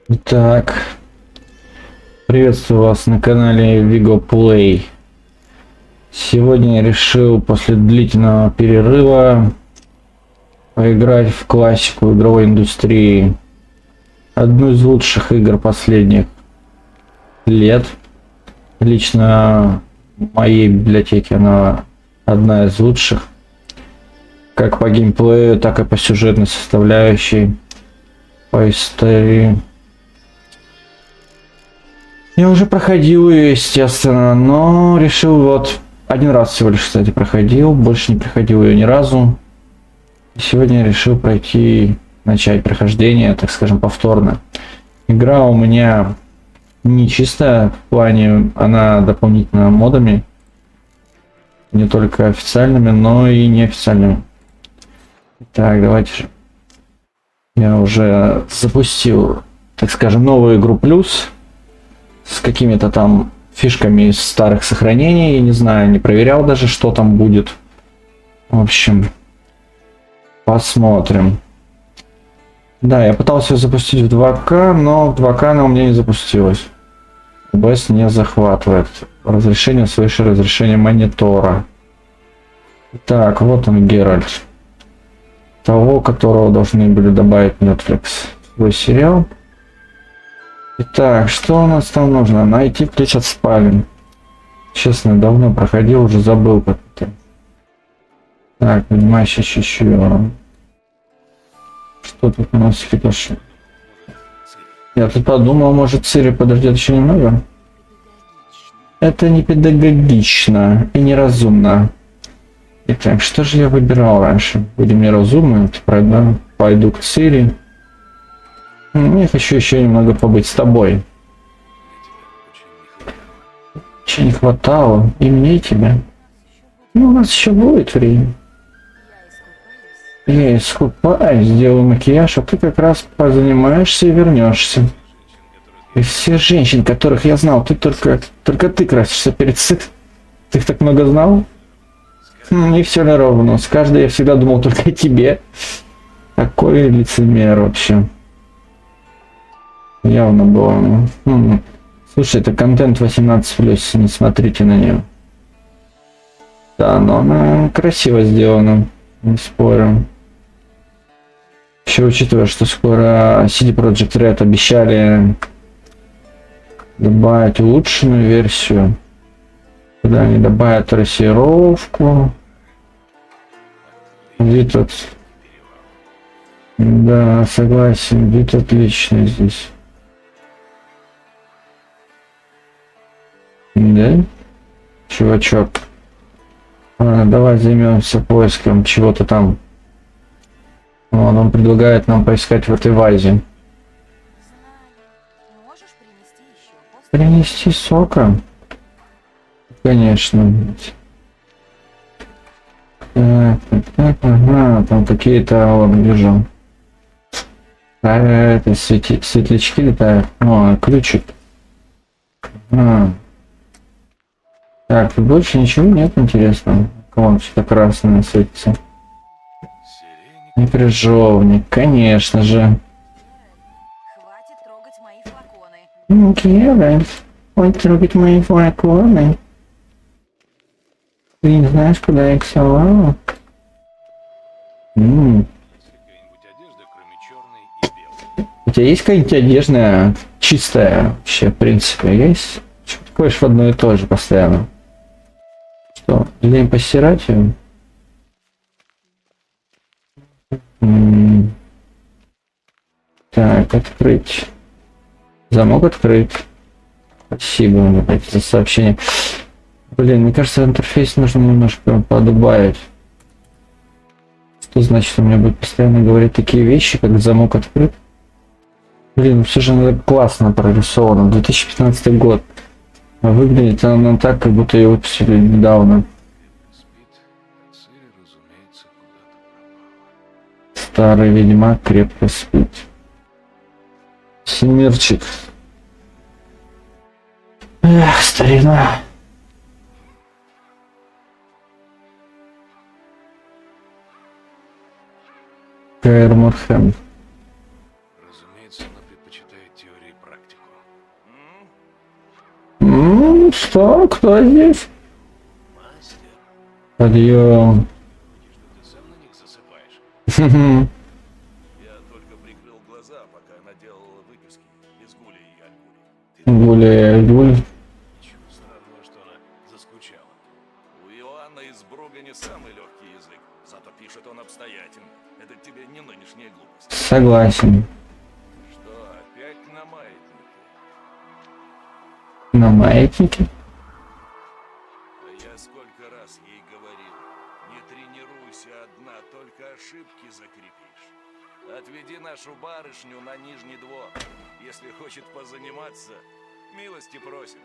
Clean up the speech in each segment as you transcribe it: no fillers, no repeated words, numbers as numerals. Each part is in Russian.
Итак, приветствую вас на канале Vigo Play. Сегодня я решил после длительного перерыва поиграть в классику игровой индустрии. Одну из лучших игр последних лет. Лично в моей библиотеке она одна из лучших. Как по геймплею, так и по сюжетной составляющей, по истории. Я уже проходил ее, естественно, но решил вот один раз всего лишь, кстати, проходил, больше не проходил ее ни разу. Сегодня я решил начать прохождение, так скажем, повторно. Игра у меня не чистая, в плане она дополнительно модами, не только официальными, но и неофициальными. Так, давайте же. Я уже запустил, так скажем, новую игру плюс с какими-то там фишками из старых сохранений. Не знаю, не проверял даже, что там будет. В общем, посмотрим. Да, я пытался ее запустить в 2К, но в 2К она у меня не запустилась. OBS не захватывает. Разрешение свыше разрешения монитора. Так, вот он, Геральт. Того, которого должны были добавить Netflix. Свой сериал. Итак, что у нас там нужно? Найти ключ от спален. Честно, давно проходил, уже забыл как-то. Так, поднимающий чуть-чуть. Что тут у нас фитош? Я тут подумал, может, Цири подождет еще немного? Это не педагогично и неразумно. Итак, что же я выбирал раньше? Будем неразумны, правда? Пойду к Цири. Я хочу еще немного побыть с тобой. Че не хватало? И мне, и тебя. Ну, у нас еще будет время. Я искупаюсь, сделаю макияж, а ты как раз позанимаешься и вернешься. И все женщин, которых я знал, только ты красишься перед секс. Ты их так много знал? Не все ли ровно? С каждой я всегда думал только о тебе. Какой лицемер вообще. Явно было. Слушай, это контент 18+, не смотрите на нее. Да, но она красиво сделана, не спорю. Еще учитывая, что скоро CD Projekt Red обещали добавить улучшенную версию, когда они добавят трассировку. Вид от... Да, согласен, вид отличный здесь. Да? Чувачок. Давай займемся поиском чего-то там. Вон, он предлагает нам поискать в этой вазе. Принести сока? Конечно. Так, ага, там какие-то, вон, вижу. Это светлячки летают. О, ключик. Так, тут больше ничего нет интересного. Вон, что-то красное светится. Крыжовник, конечно же. Хватит трогать мои флаконы. Геральт, хватит трогать мои флаконы. Ты не знаешь, куда я их совала? У тебя есть какая-нибудь одежда чистая вообще, в принципе, есть? Что ты ходишь в одно и то же постоянно? Что, лень постирать ее? Так, открыть. Замок открыть. Спасибо опять за сообщение. Блин, мне кажется, интерфейс нужно немножко подубавить. Что значит, у меня будет постоянно говорить такие вещи, как замок открыт? Блин, все же классно прорисовано. 2015 год. А выглядит она так, как будто ее выпустили недавно. Старый ведьмак крепко спит. Смерчик. Эх, старина. Каэр Морхэм. Разумеется, она предпочитает теорию Что? Кто здесь? Мастер, Подъем. что ты сам на них засыпаешь? Я только прикрыл глаза, пока она делала выписки из Гули и Альгули. Гуляй. Ничего странного, что она заскучала. У Иоанна из Бруга не самый легкий язык, зато пишет он обстоятельно. Это тебе не нынешняя глупость. Согласен. Что, опять на маятнике? На маятнике? А я сколько раз ей говорил, не тренируйся одна, только ошибки закрепишь. Отведи нашу барышню на нижний двор. Если хочет позаниматься, милости просим.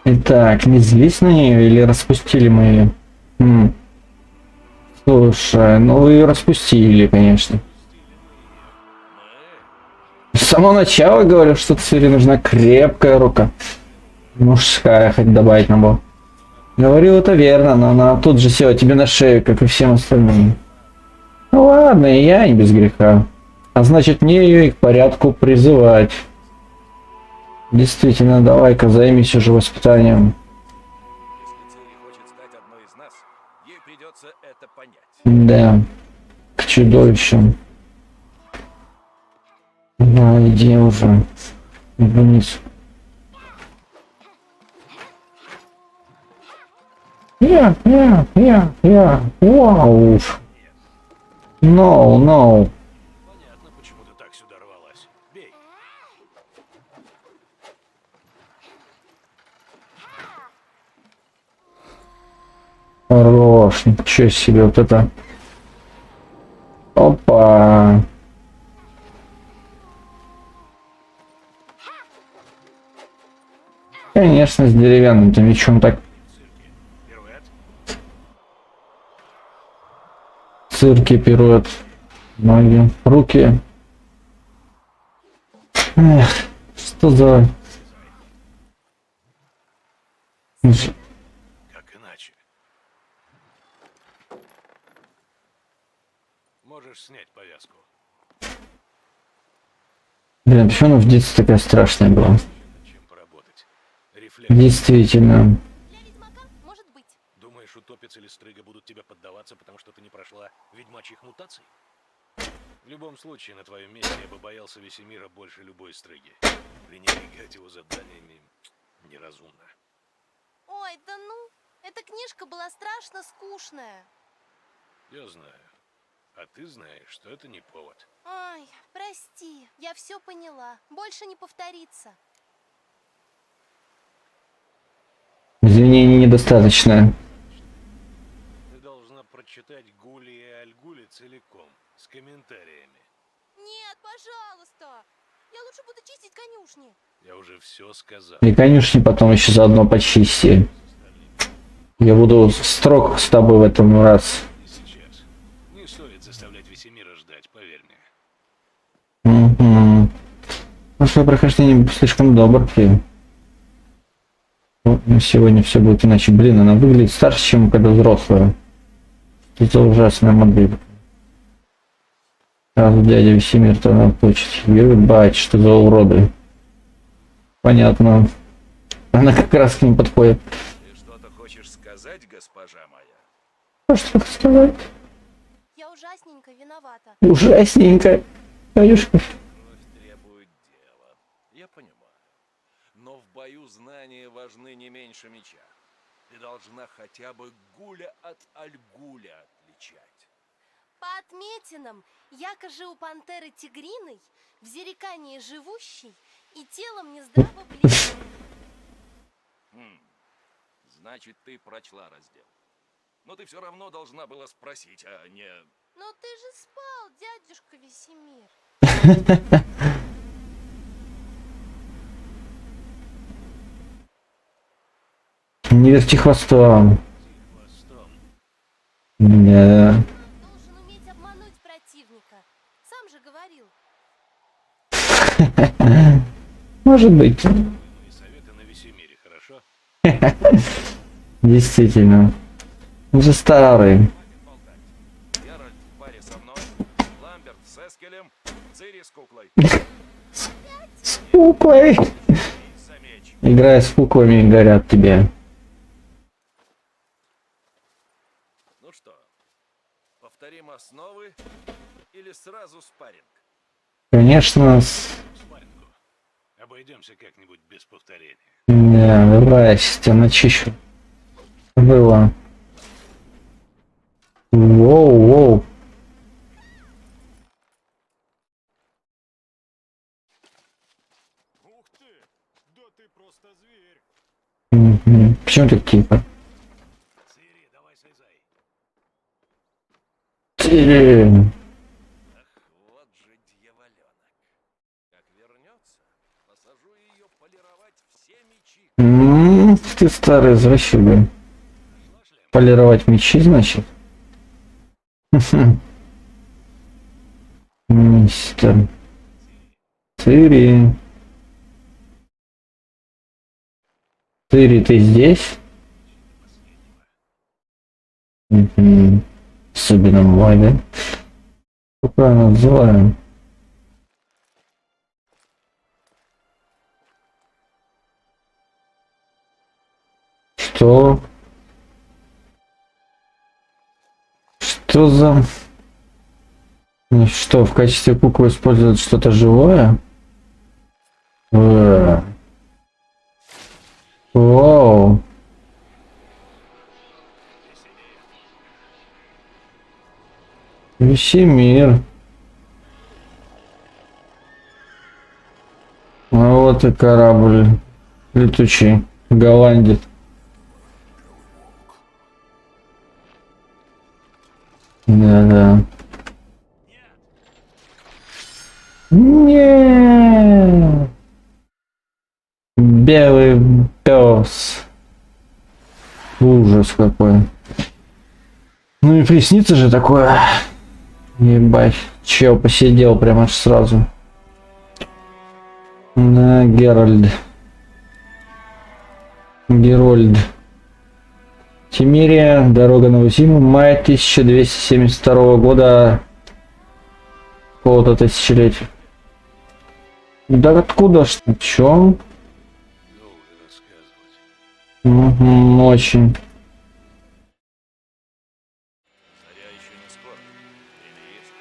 Итак, не злись на нее или распустили мы ее? Слушай, ну вы ее распустили, конечно. С самого начала говорю, что Цири нужна крепкая рука. Мужская, хоть добавить надо. Говорил это верно, но она тут же села тебе на шею, как и всем остальным. Ну ладно, и я не без греха. А значит, мне ее и к порядку призывать. Действительно, давай-ка займись уже воспитанием. Если Цири хочет стать одной из нас, ей придется это понять. Да, к чудовищам. Да, иди уже вниз. Вау. No. Понятно, почему ты так сюда рвалась. Бей. Хорош, ничего себе, вот это. Опа. Конечно, с деревянным-то мечом так Пируэт. цирки, пируэт, ноги, руки. Эх, что за... Как иначе? Можешь снять повязку. Блин, почему она в детстве такая страшная была? Над чем поработать. Рефлекс. Действительно. Для ведьмака может быть. Думаешь, утопец или стрыга будут тебе поддаваться, потому что ты не прошла ведьмачьих мутаций? В любом случае, на твоем месте я бы боялся Весемира больше любой стрыги. Пренебрегать его заданиями неразумно. Ой, да ну, эта книжка была страшно скучная. Я знаю. А ты знаешь, что это не повод. Ой, прости, я все поняла. Больше не повторится. Извинений недостаточно. Ты должна прочитать Гули и Альгули целиком, с комментариями. Нет, пожалуйста. Я лучше буду чистить конюшни. Я уже все сказал. И конюшни потом еще заодно почисти. Я буду строг с тобой в этом раз. Не сейчас. Не стоит заставлять Весемира ждать, поверь мне. Угу. Прошлое прохождение слишком добр ты. Вот, ну, сегодня все будет иначе. Блин, она выглядит старше, чем когда взрослая. Что за ужасная модель. Сразу дядя Весемир-то она точит. Ебать, что за уроды. Понятно. Она как раз к ним подходит. Ты что-то хочешь сказать, госпожа моя? Что сказать? Я ужасненько виновата. Ужасненько. Каюшка. Кровь требует дела. Я понимаю. Но в бою знания важны не меньше меча. Ты должна хотя бы Гуля от Альгуля отличать. По отметинам, якоже у пантеры тигриной, в зерекании живущей и телом нездраво близкой. Значит, ты прочла раздел. Но ты все равно должна была спросить, а не... Но ты же спал, дядюшка Весемир. Не верти хвостом. Хвостом. Да. Должен уметь обмануть противника. Сам же говорил. Может быть. Мои советы на Весемире, хорошо? Действительно. Уже старый. Хватит болтать. Геральт в паре со мной, Ламберт с Эскелем, Цири с куклой. С куклой. Замечу. Играя с куклами, горят тебе. Ну что, повторим основы или сразу спарринг? Конечно, Спаррингу. Обойдемся как-нибудь без повторения. Да, давай, сейчас тебя начищу. Было. Воу. Ух ты! Да ты просто зверь! Мгм. Почему так тихо? Цири, давай слезай. Тири. Ах, вот же дьяволенок. Как вернется, посажу ее полировать все мечи. Ты старый извращенный. Полировать мечи, значит? Мистер. Цири. Цири, ты здесь? Мгм. Особенно мой, да? Как правильно называем? Что? Что за... Что, в качестве куклы используют что-то живое? Вау. Весемир. А вот и корабль летучий. Голландец. Да-да. Не. Белый пес. Ужас какой. Ну и приснится же такое. Ебать. Чел посидел прямо аж сразу. Да, Геральд. Герольд. Тимирия, дорога на Узиму, май 1272 года. Какого-то тысячелетия. Да откуда ж? О чем? Долго рассказывать. Очень. Заря еще не скоро. Время есть.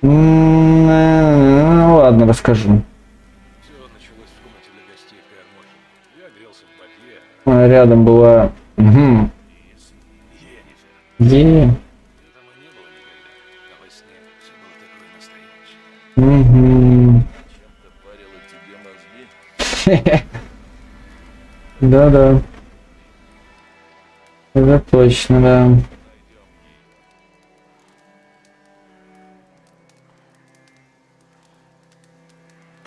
Ну ладно, расскажу. Все началось в комнате для гостей в Каэрмохе. Я грелся в бадье, Рядом была... Енифер. Е. Этого не было никогда. А во сне все было такое настоящее. Чем-то парила тебе мозги. Да-да. Это точно, да. Найдем ее.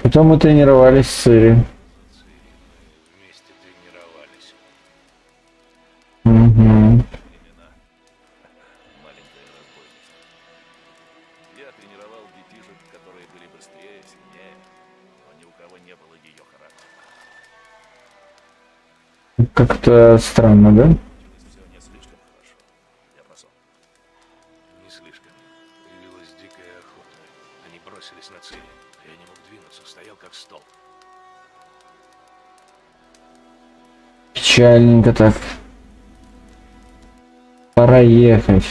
Потом мы тренировались с Цири. За Цири мы вместе тренировались. Времена. Маленькое разбойничество. Я тренировал детишек, которые были быстрее, сильнее, но ни у кого не было ее характера. Как-то странно, да? Получилось все не слишком хорошо. Я про сон. Не слишком. Появилась дикая охота. Они бросились на Цири. А я не мог двинуться, стоял как столб. Печальненько так. Пора ехать.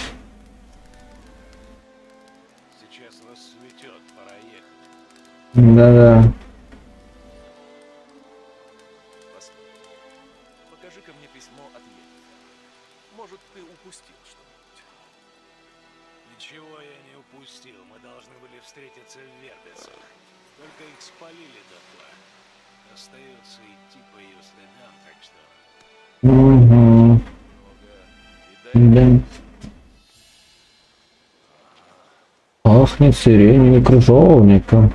Сейчас рассветет, пора ехать. Да-да. Постой. Покажи-ка мне письмо от Енифер. Может, ты упустил что-нибудь? Ничего я не упустил. Мы должны были встретиться в Вербицах. Только их спалили дотла. Остается идти по ее следам, так что... Угу. Много. И дай Да. Пахнет сиренью и крыжовником.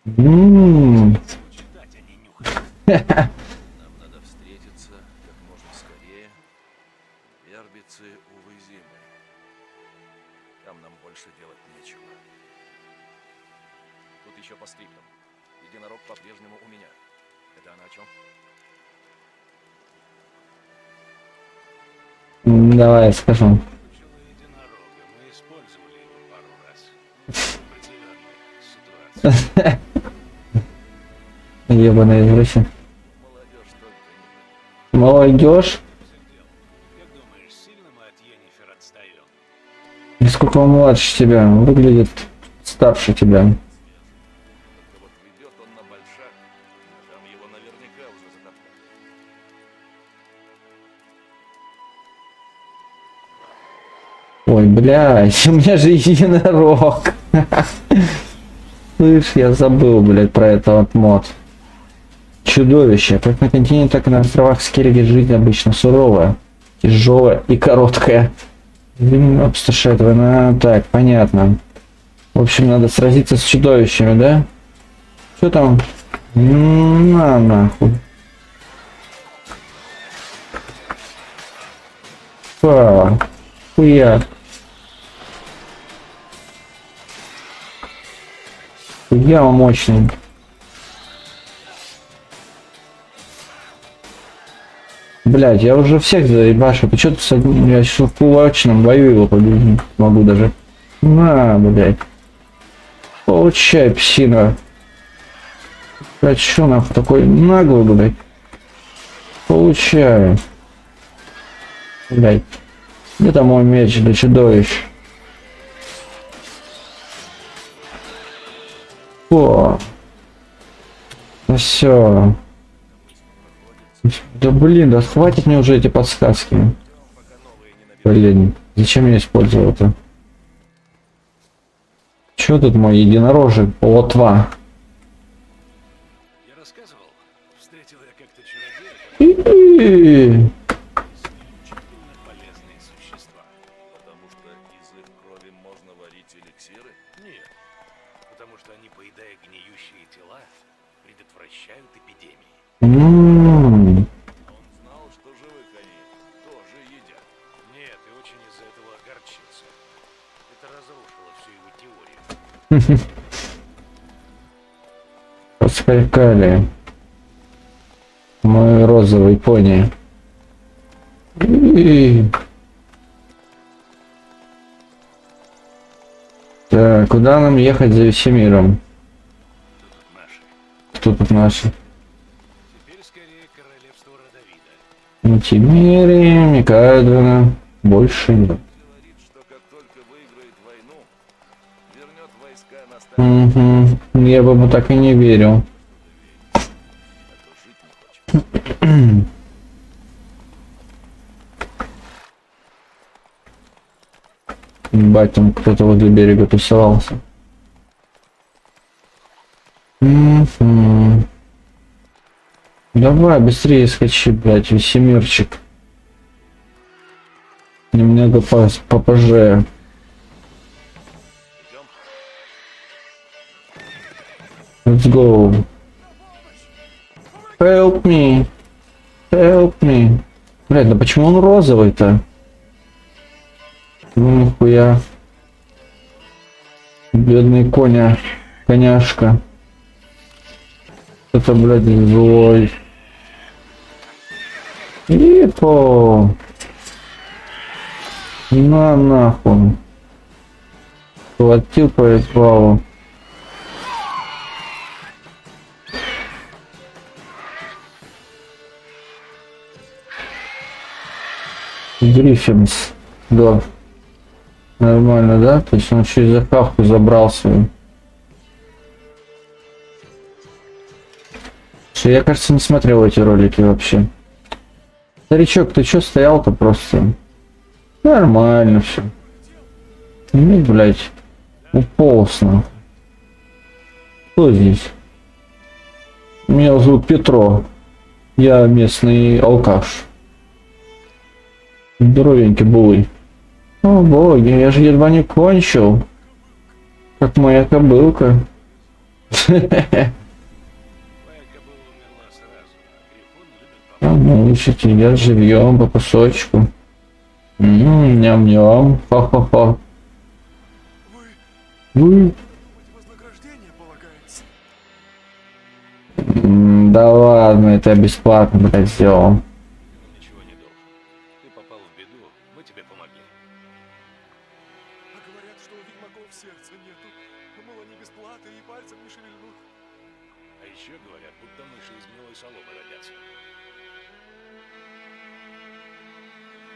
Читать, а не нюхать. нам надо встретиться как можно скорее. Вербицы, увы, зимы. Там нам больше делать нечего. Тут еще по скриптам. Единорог по-прежнему у меня. Это она о чем? Давай скажу. Чего единорога? Мы использовали его пару раз. Ебаный извращен. Молодежь только не... Молодежь? Как думаешь, сильно мы от Йеннифер отстаем? Нисколько он младше тебя, выглядит старше тебя. Только вот ведет он на большак. Там его наверняка уже затоптали. Ой, блядь, у меня же единорог. Слышь, я забыл, блядь, про это вот мод. Чудовище. Как на континенте, так и на островах Скерриги жизнь обычно суровая, тяжелая и короткая. Опустошает война. Так, понятно. В общем, надо сразиться с чудовищами, да? Что там? На нахуй. Па. Хуяк. Я мощный. Блять, я уже всех заебашу. Ты что-то с одним, я еще в кулачном бою его победить могу даже. На, блять. Получай, псина. Блять, что нахуй такой наглый, блять. Получаю. Блять. Где там мой меч для чудовищ? О. Ну все. Да блин, да хватит мне уже эти подсказки. Блин, зачем я использовал это? Чё тут мой единорожек? Лотва. Я рассказывал, встретил я как-то чародея, И-и-и. исключительно полезные существа. Потому что из их крови можно варить эликсиры? Нет, потому что они, поедая гниющие тела, предотвращают эпидемии. М. А он знал, что живых они тоже едят. Нет, и очень из-за этого огорчился. Это разрушило всю его теорию. Поскакали. Мой розовый пони. И-и-и. Так, куда нам ехать за Весемиром? Тут наши. Кто тут наши? Теперь скорее королевство Родовида. Митимири, Микадвина. Больше нет. Говорит, что как только выиграет войну, вернет войска на старый, Угу. Я бы ему так и не верил. а то жить не хочет. Ебать, там кто-то возле берега тусовался. Мгм. Давай, быстрее скачи, блядь, Весемирчик. Немного попозже. Идем? Let's go. Help me. Help me. Блядь, да почему он розовый-то? Ну нихуя. Бедный коняшка. Это, блядь, злой. Ипо. На нахуй. Хватил по избаву. Гриффинс. Да. Нормально, да? То есть он еще и за кавку забрался. Что я, кажется, не смотрел эти ролики вообще. Старичок, ты чё стоял-то просто? Нормально все. Ну, блядь. Уполз нахуй. Кто здесь? Меня зовут Петро. Я местный алкаш. Здоровенький булый. О боги, я же едва не кончил. Как моя кобылка. Твоя кобыла умерла сразу, а Грифон любит А ну, ищите, я живьем по кусочку. Ням-ням. Ха-ха-ха. Вы? Вознаграждение полагается. Да ладно, это я бесплатно, блядь, сделал. нам ничего не должен. Ты попал в беду, мы тебе помогли. А говорят, что у ведьмаков сердца нету. Думал, они бесплатные и пальцем не шевельнут. А еще говорят, будто мыши из гнилой соломы родятся.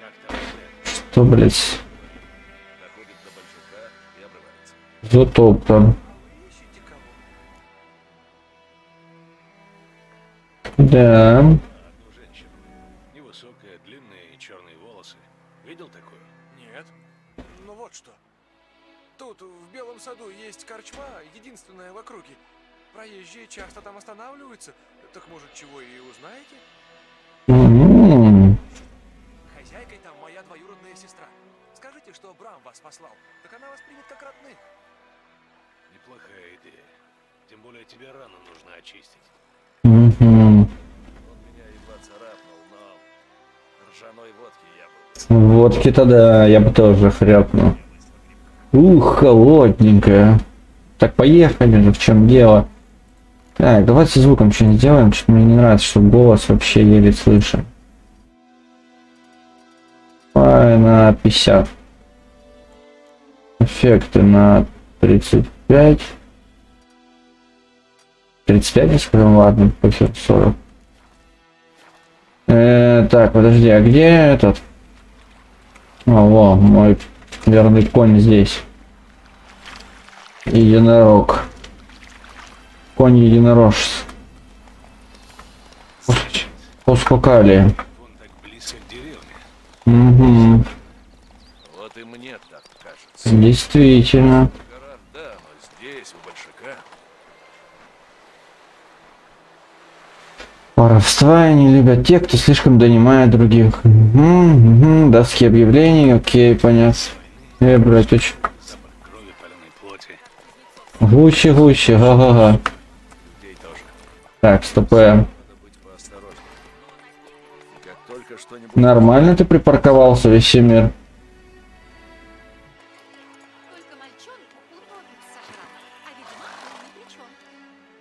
Как там След? Что, блядь, Доходит до большака и обрывается. затоптан. Ищите кого. Да. Одну женщину. Невысокая, длинные черные волосы. Видел такую? Нет. Ну вот что. Тут, в Белом саду, есть корчма, единственная в округе. Проезжие часто там останавливаются. Так может, чего и узнаете? М. Хозяйкой там моя двоюродная сестра. Скажите, что Брам вас послал. Так она вас примет как родных. Неплохая идея. Тем более тебе рану нужно очистить. Мгм. Он меня едва царапнул, но ржаной водки я был. Водки-то да, я бы тоже хряпнул. Холодненькая. Так, поехали же, в чем дело. Так, давайте звуком что-нибудь сделаем. Что-то мне не нравится, что голос вообще еле слышен. Давай на 50. Эффекты на 35. 35 я сказал, ладно, пофиг, 40. Так, подожди, а где этот? Во, мой верный конь здесь. Единорог. Конь единорожец. Поскакали. Вон так близко к деревне. Угу. Вот и мне так кажется. Действительно. В горах, да, но здесь, у большака. Воровства не любят те, кто слишком донимает других. Доски объявлений, окей, понятно. Блядь, очень. Запах крови, паленой плоти. Гуччи, га-га-га. Людей тоже. Так, стоп. Надо быть поосторожнее. Как только что-нибудь... Нормально ты припарковался, Весемир? Только мальчонка уродец сожрал, а ведьма ни при чем.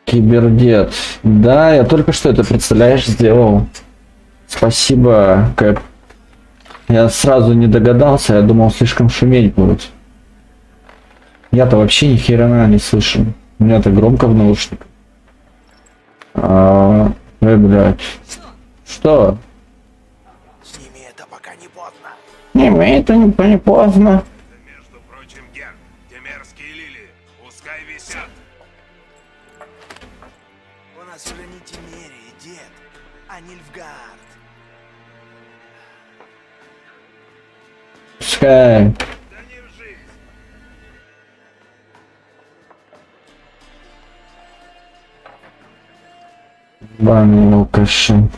Кибердед. Да, я только что это, представляешь, сделал. Спасибо, Кэп. Я сразу не догадался, я думал, слишком шуметь будет. Я-то вообще ни хера не слышу. У меня-то громко в наушниках. Блядь. Что? Сними это, пока не поздно. Это не поздно. Между прочим, Герд, те мерзкие лилии, пускай висят. У нас уже не Тимерия, дед, а Нильфгард. Пускай. Да не в жизнь. Баны алкаши.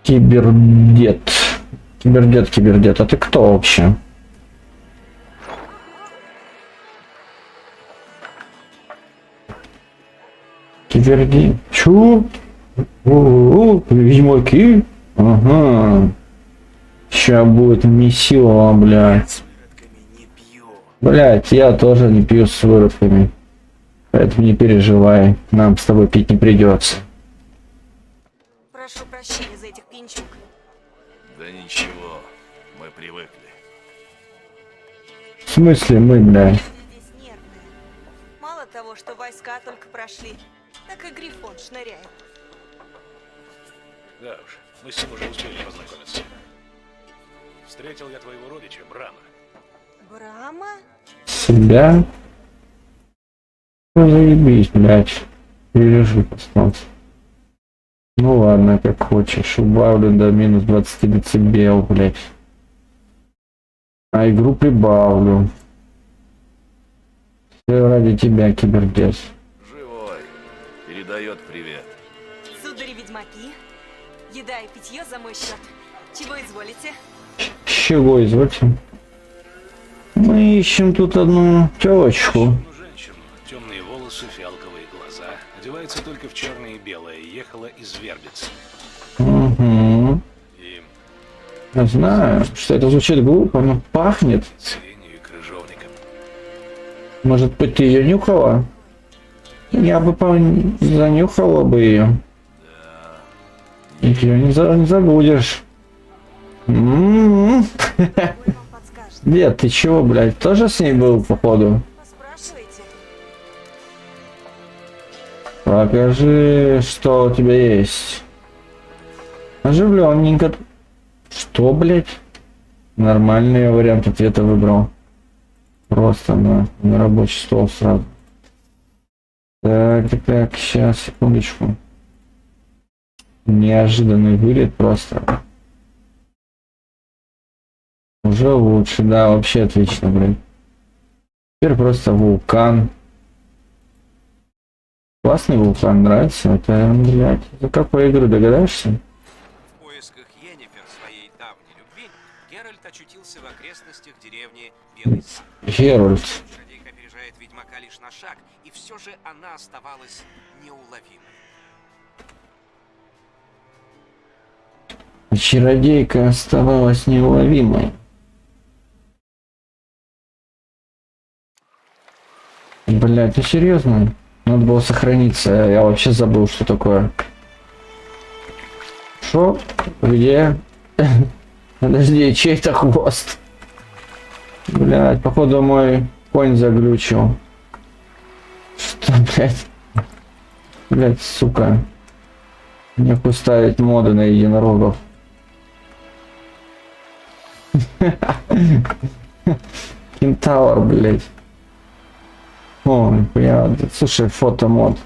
Кибердед. Кибердед. А ты кто вообще? Кибердед. Чу? Ведьмаки? Ага. Ща будет месиво, блядь. С выродками не пью. Блядь, я тоже не пью с выродками. Поэтому не переживай, нам с тобой пить не придется. Прошу прощения за этих пьянчуг. Да ничего, мы привыкли. В смысле мы, блядь? Здесь нервные. Мало того, что войска только прошли, так и Грифон шныряет. Да уж, мы с ним уже успели познакомиться. Встретил я твоего родича, Брама. Брама? Себя? Ну, заебись, блядь. Перележи, остался. Ну ладно, как хочешь. Убавлю до минус 20 децибел, блядь. А игру прибавлю. Все ради тебя, кибердед. Живой. Передает привет. Судари-ведьмаки? Еда и питье за мой счет. Чего изволите? Чего извольте? Мы ищем тут одну телочку. Ну, женщину. Темные волосы, фиалковые глаза. Одевается только в черное и белое. Ехала из Вербицы. Угу. И Я знаю, что это звучит глупо, но пахнет. сиренью и крыжовником. Может быть, ты ее нюхала? Я бы занюхала бы ее. Ее не забудешь. Какой вам подскажет? Дед, ты чего, блядь, тоже с ней был, походу? Поспрашивайте. Покажи, что у тебя есть. Оживленненько. Что, блядь? Нормальный я вариант ответа выбрал. Просто на рабочий стол сразу. Так, сейчас, секундочку. Неожиданный вылет просто. Уже лучше, да, вообще отлично, блин. Теперь просто вулкан. Классный вулкан, нравится. Это, блядь, за какой игры догадаешься? В поисках Йеннифер, своей давней любви, Геральт очутился в окрестностях деревни Белый Сад. Геральт. Чародейка опережает ведьмака лишь на шаг, и все же она оставалась неуловимой. Чародейка оставалась неуловимой. Блять, ты серьезно? Надо было сохраниться. Я вообще забыл, что такое. Шо? Где? Подожди, чей-то хвост? Блять, походу мой конь заглючил. Что, блять? Блять, сука. Нехуй ставить моды на единорогов. Кентавр, блять. О, я, слушай, фотомод.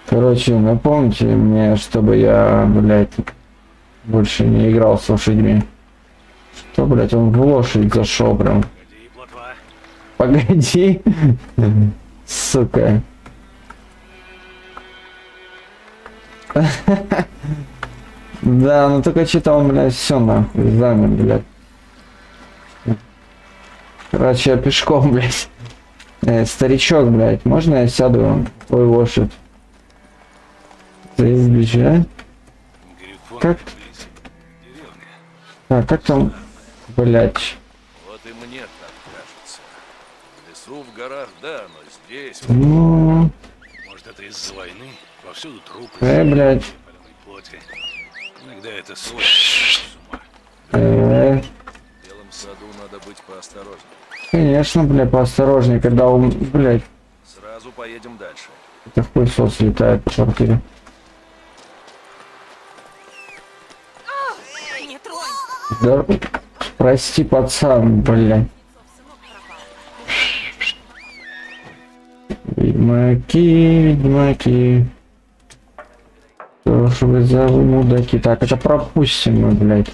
Короче, напомните мне, чтобы я, блядь, больше не играл с лошадьми. Что, блядь, он в лошадь зашел прям. Погоди, плотва. Погоди. Сука. Да, ну только что-то он, блядь, все нахуй, замер, блядь. Короче, я пешком, блядь. Старичок, блядь, можно я сяду в твою лошадь? Заебись, а? Грифон Как? вблизи. Деревня. Так, как там, блядь? Вот и мне так кажется. В лесу, в горах, да, но здесь... Ну, Может, это из-за войны? Повсюду трупы, блядь. паленой плоти. Иногда это свой с ума. В белом саду надо быть поосторожнее. Конечно, блядь, поосторожнее, когда он, блядь, Сразу поедем дальше. это хуесос летает по квартире. Не тронь. Да, прости, пацан, блядь. Ведьмаки. Что ж вы за мудаки? Так, это пропустим мы, блядь.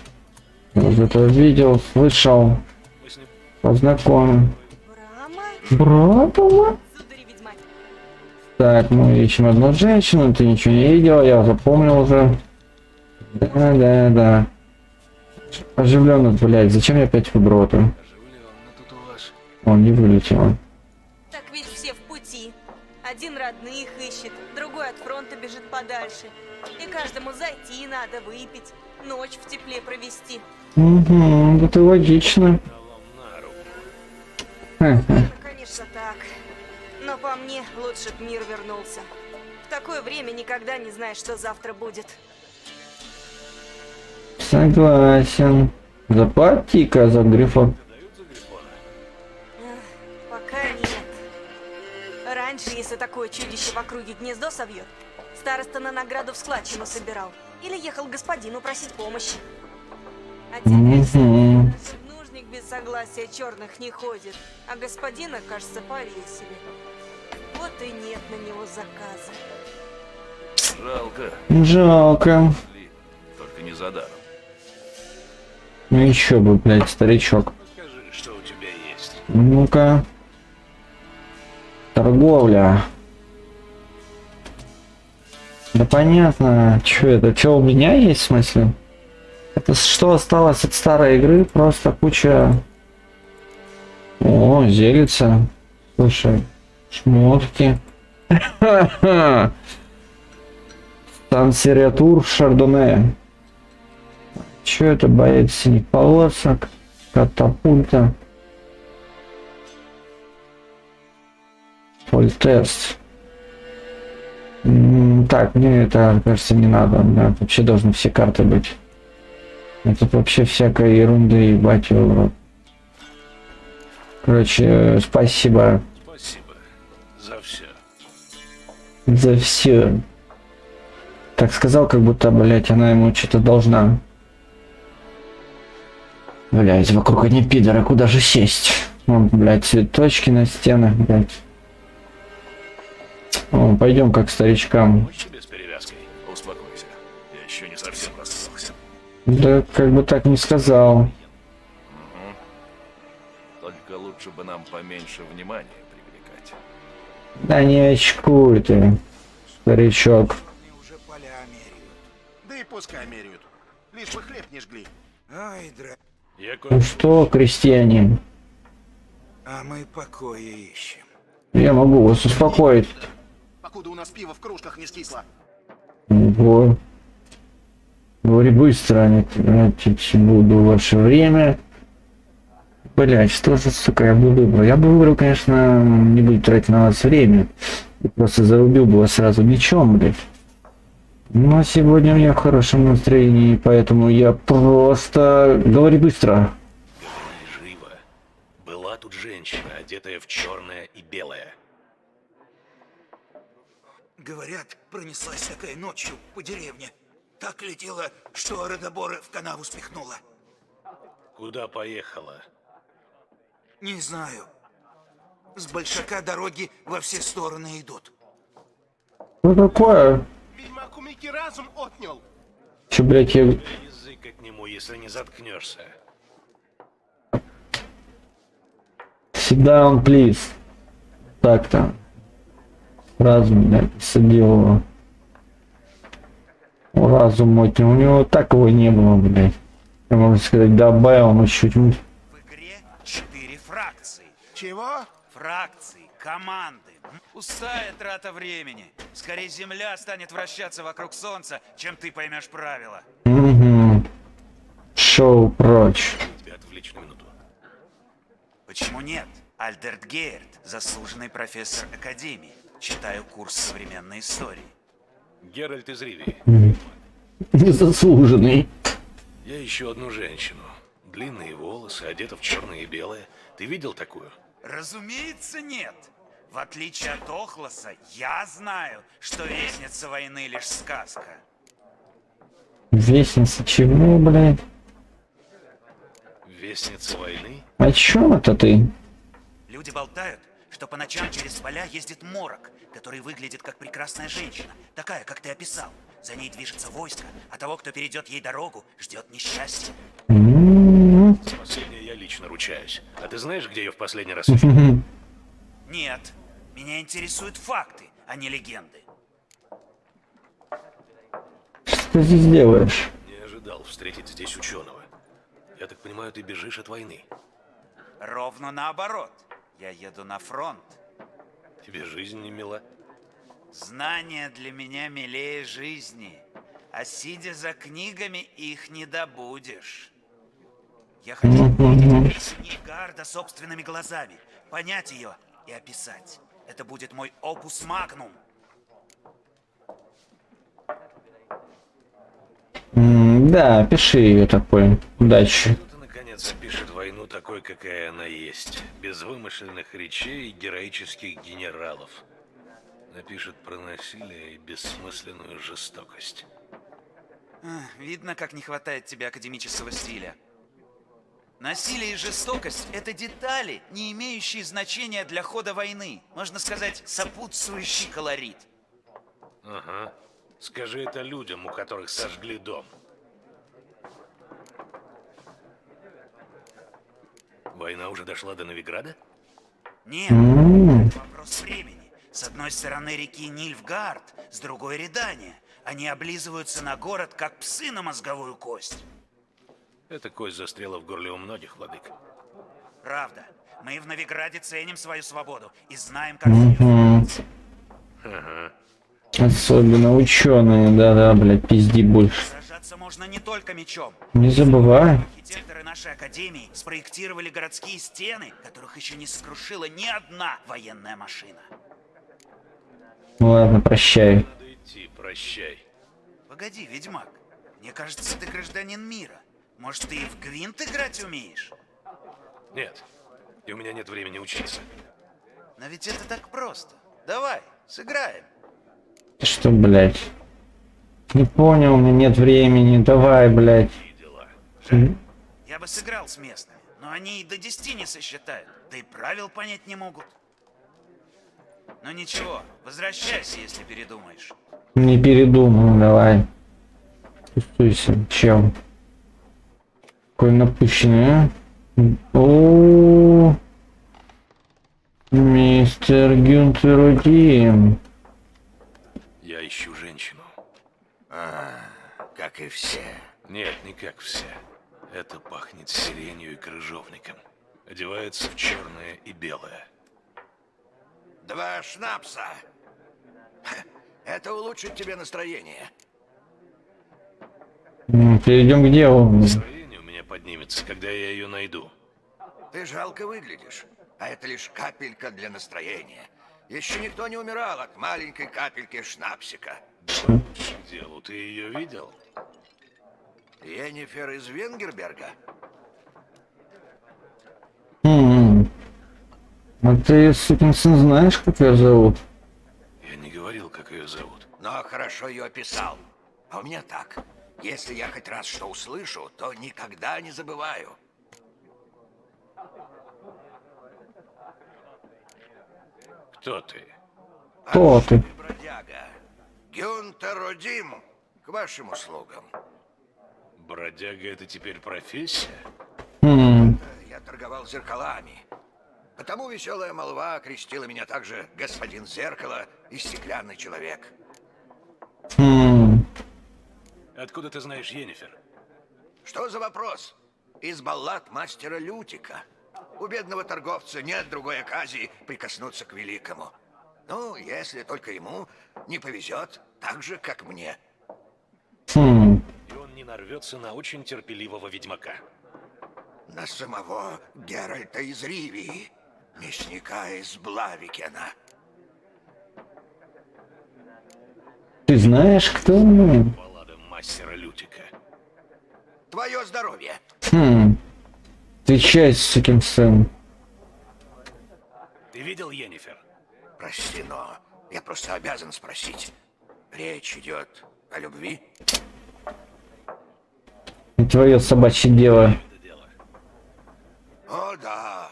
Я уже это видел, слышал, Мы с ним познакомим. Брама? Братова? Судари ведьмаки. Так, мы ищем одну женщину, ты ничего не видел, я запомнил уже. Да. Оживленно, блядь, зачем я опять выбрал это? оживленно тут у вас. Он не вылетел. Так ведь все в пути. Один родных ищет, другой от фронта бежит подальше. И каждому зайти надо, выпить, ночь в тепле провести. Угу, это логично. Налом на руку. Ну, конечно так. Но по мне, лучше б мир вернулся. В такое время никогда не знаешь, что завтра будет. Согласен. Заплати-ка за грифон. Дают за Грифона? Пока нет. Раньше, если такое чудище в округе гнездо совьет, староста на награду в складчину собирал. Или ехал к господину просить помощи. А теперь Мгм. нужник без согласия черных не ходит, а господина, кажется, повесили. Вот и нет на него заказа. Жалко. Жалко. Ли, только не за даром. Ну еще бы, блядь, старичок. Скажи, что у тебя есть. Ну-ка. Торговля. Да понятно. Чё это? Чё у меня есть, в смысле? Это что осталось от старой игры? Просто куча... О, зелится. Слушай, шмотки. Сансериатур Шардоне. Чё это? Боец синих полосок. Катапульта. Фольтест. Так, мне это, кажется, не надо. У меня вообще должны все карты быть. Это вообще всякая ерунда, ебать его в рот. Короче, спасибо Спасибо за все. за все. Так сказал, как будто, блять, она ему что-то должна. Блять, вокруг одни пидоры, куда же сесть? Вон, блять, цветочки на стенах, блять. О, пойдем как к старичкам. Помочь тебе с перевязкой? Успокойся. Я еще не совсем расслабился. Да, как бы так не сказал. Угу. Только лучше бы нам поменьше внимания привлекать. Да не очкуй ты, старичок. Уже поля меряют. Да и пускай меряют. Лишь бы хлеб не жгли. Ай, Я Ну кое что, крестьяне, А мы покоя ищем. я могу вас успокоить. Покуда у нас пиво в кружках не скисло. Ого. Говори быстро, а не тратить буду ваше время. Блять, что же, сука, я бы выбрал? Я бы выбрал, конечно, не буду тратить на вас время. И просто зарубил бы вас сразу мечом, блять. Но сегодня у меня в хорошем настроении, поэтому я просто... Говори быстро. говори живо. Была тут женщина, одетая в черное и белое. Говорят, пронеслась такая ночью по деревне. Так летела, что родоборы в канаву спихнула. Куда поехала? Не знаю. С большака дороги во все стороны идут. Что такое? Ведьмак у Мики разум отнял. Че, блять, я... Язык к нему, если не заткнешься. Sit down, please. Так-то. Разум, блядь, садил его. Разум отнял. У него так его не было, блядь. Я, можно сказать, добавил, но чуть-чуть. В игре 4 фракции. Чего? Фракции, команды. Пустая трата времени. Скорее Земля станет вращаться вокруг Солнца, чем ты поймешь правила. Угу. Шоу прочь. Тебя отвлечь на минуту. Почему нет? Альдерт Гейерт, заслуженный профессор Академии. Читаю курс современной истории. Геральт из Ривии. Незаслуженный. Я ищу одну женщину. Длинные волосы, одета в черное и белое. Ты видел такую? Разумеется, нет. В отличие от Охлоса, я знаю, что Вестница войны лишь сказка. Вестница чего, блядь? Вестница войны? О чем это ты? Люди болтают, что по ночам через поля ездит морок, который выглядит как прекрасная женщина, такая, как ты описал. За ней движется войско, а того, кто перейдет ей дорогу, ждет несчастье. М-м-м. За последнее я лично ручаюсь. А ты знаешь, где ее в последний раз видел? Нет, меня интересуют факты, а не легенды. Что ты здесь делаешь? Не ожидал встретить здесь ученого. Я так понимаю, ты бежишь от войны. Ровно наоборот. Я еду на фронт. Тебе жизнь не мила? Знания для меня милее жизни, а сидя за книгами их не добудешь. Я хочу увидеть Нильфгарда собственными глазами, понять ее и описать. Это будет мой опус магнум. Да, пиши ее такой. Удачи. Кто-то наконец опишет войну такой, какая она есть. Без вымышленных речей и героических генералов. Напишет про насилие и бессмысленную жестокость. Видно, как не хватает тебе академического стиля. Насилие и жестокость – это детали, не имеющие значения для хода войны. Можно сказать, сопутствующий колорит. Ага. Скажи это людям, у которых сожгли дом. Война уже дошла до Новиграда? Нет, это вопрос времени. С одной стороны реки Нильфгард, с другой Редания. Они облизываются на город, как псы на мозговую кость. Эта кость застряла в горле у многих, владык. Правда. Мы в Новиграде ценим свою свободу и знаем, как ее ценить. Ага. Особенно ученые, да-да, блядь, пизди больше. Сражаться можно не только мечом. Не забывай. Архитекторы нашей академии спроектировали городские стены, которых еще не сокрушила ни одна военная машина. Ну ладно, прощай. Надо идти, прощай. Погоди, ведьмак. Мне кажется, ты гражданин мира. Может, ты и в гвинт играть умеешь? Нет. И у меня нет времени учиться. Но ведь это так просто. Давай, сыграем. Ты что, блядь? Не понял, у меня нет времени. Давай, блядь. И дела. Я бы сыграл с местными, но они и до 10 не сосчитают. Да и правил понять не могут. Ну ничего, возвращайся, если передумаешь. Не передумал, давай. Чувствуйся, чем? Какой напыщенный, а? О, мистер Гюнтер Дим. Я ищу женщину. Как и все. Нет, не как все. Это пахнет сиренью и крыжовником. Одевается в черное и белое. 2 шнапса. Это улучшит тебе настроение. Перейдем к делу. Настроение у меня поднимется, когда я ее найду. Ты жалко выглядишь, а это лишь капелька для настроения. Еще никто не умирал от маленькой капельки шнапсика. К делу, ты ее видел? Йеннифер из Венгерберга? А ты, сукин сын, знаешь, как ее зовут? Я не говорил, как ее зовут. Но хорошо ее описал. А у меня так. Если я хоть раз что услышу, то никогда не забываю. Кто ты? Кто ты? Бродяга. Гюнтер Родим, к вашим услугам. Бродяга — это теперь профессия? Я торговал зеркалами. Потому веселая молва окрестила меня также господин Зеркало и стеклянный человек. Откуда ты знаешь Йеннифер? Что за вопрос? Из баллад мастера Лютика. У бедного торговца нет другой оказии прикоснуться к великому. Ну, если только ему не повезет, так же, как мне. И он не нарвется на очень терпеливого ведьмака. На самого Геральта из Ривии, мясника из Блавикена. Ты знаешь, кто он? Баллада мастера Лютика. Твое здоровье. Отвечай, сукин сын. Ты видел Йеннифер? Прости, но я просто обязан спросить. Речь идет о любви? Не твое собачье дело. Это дело. О, да.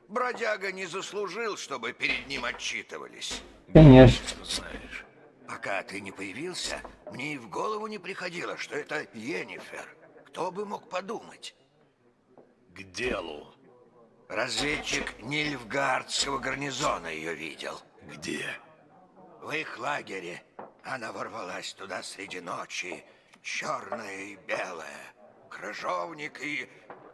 Бродяга не заслужил, чтобы перед ним отчитывались. Конечно. Что знаешь? Пока ты не появился, мне и в голову не приходило, что это Йеннифер. Кто бы мог подумать? К делу. Разведчик Нильфгардского гарнизона ее видел. Где? В их лагере. Она ворвалась туда среди ночи. Черная и белая. Крыжовник и...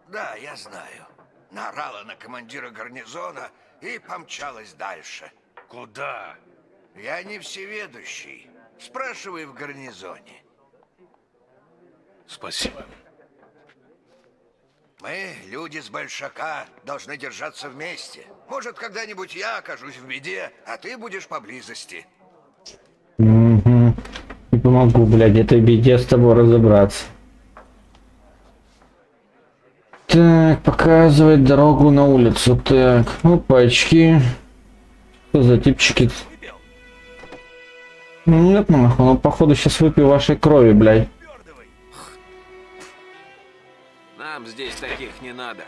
Да, я знаю. Наорала на командира гарнизона и помчалась дальше. Куда? Я не всеведущий. Спрашивай в гарнизоне. Спасибо. Мы, люди с Большака, должны держаться вместе. Может, когда-нибудь я окажусь в беде, а ты будешь поблизости. Не помогу, блядь, этой беде с тобой разобраться. Так, показывать дорогу на улицу. Так, опачки. Что за типчики? Нет, нахуй, ну походу сейчас выпью вашей крови, блядь. Нам здесь таких не надо.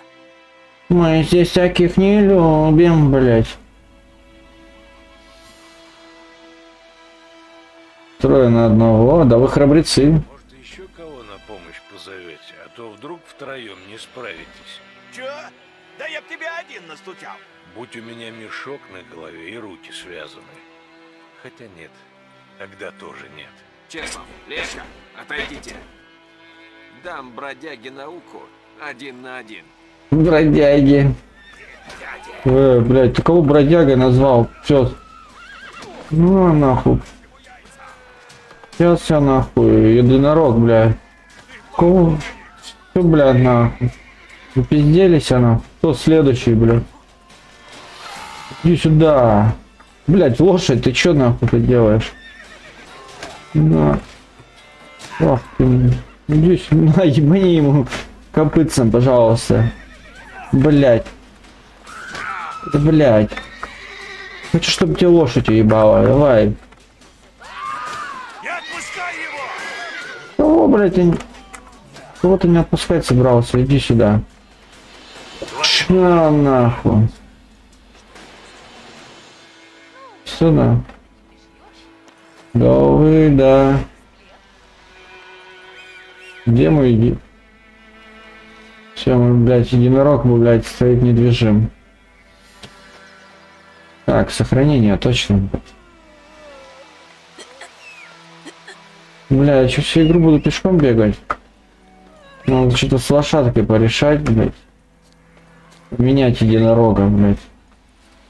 Мы здесь таких не любим, блядь. Трое на одного, да вы храбрецы. Может, еще кого на помощь позовете, а то вдруг втроем не справитесь. Чё? Да я б тебя один настучал. Будь у меня мешок на голове и руки связаны. Хотя нет, тогда тоже нет. Честно, Лешка, отойдите. Дам бродяге науку 1 на 1. Бродяги. Блядь, ты кого бродягой назвал? Все. Ну нахуй. Сейчас я нахуй. Единорог, блядь. Кого? Все, блядь, нахуй. Запизделись она. Кто следующий, блядь? Иди сюда. Блядь, лошадь, ты чё нахуй ты делаешь? На. Ах ты, иди сюда, ебани ему. Копытцем, пожалуйста. Блять. Да, блять. Хочу, чтобы тебе лошадь уебала. Давай. Не отпускай его! Кого, блять, кого ты не отпускать собрался? Иди сюда. Чё нахуй? Сюда. Да вы, да. Где мой иди? Все, мы, блядь, единорог, мы, блядь, стоит недвижим. Так, сохранение, точно. Бля, я что, всю игру буду пешком бегать? Надо что-то с лошадкой порешать, блядь. Менять единорога, блядь.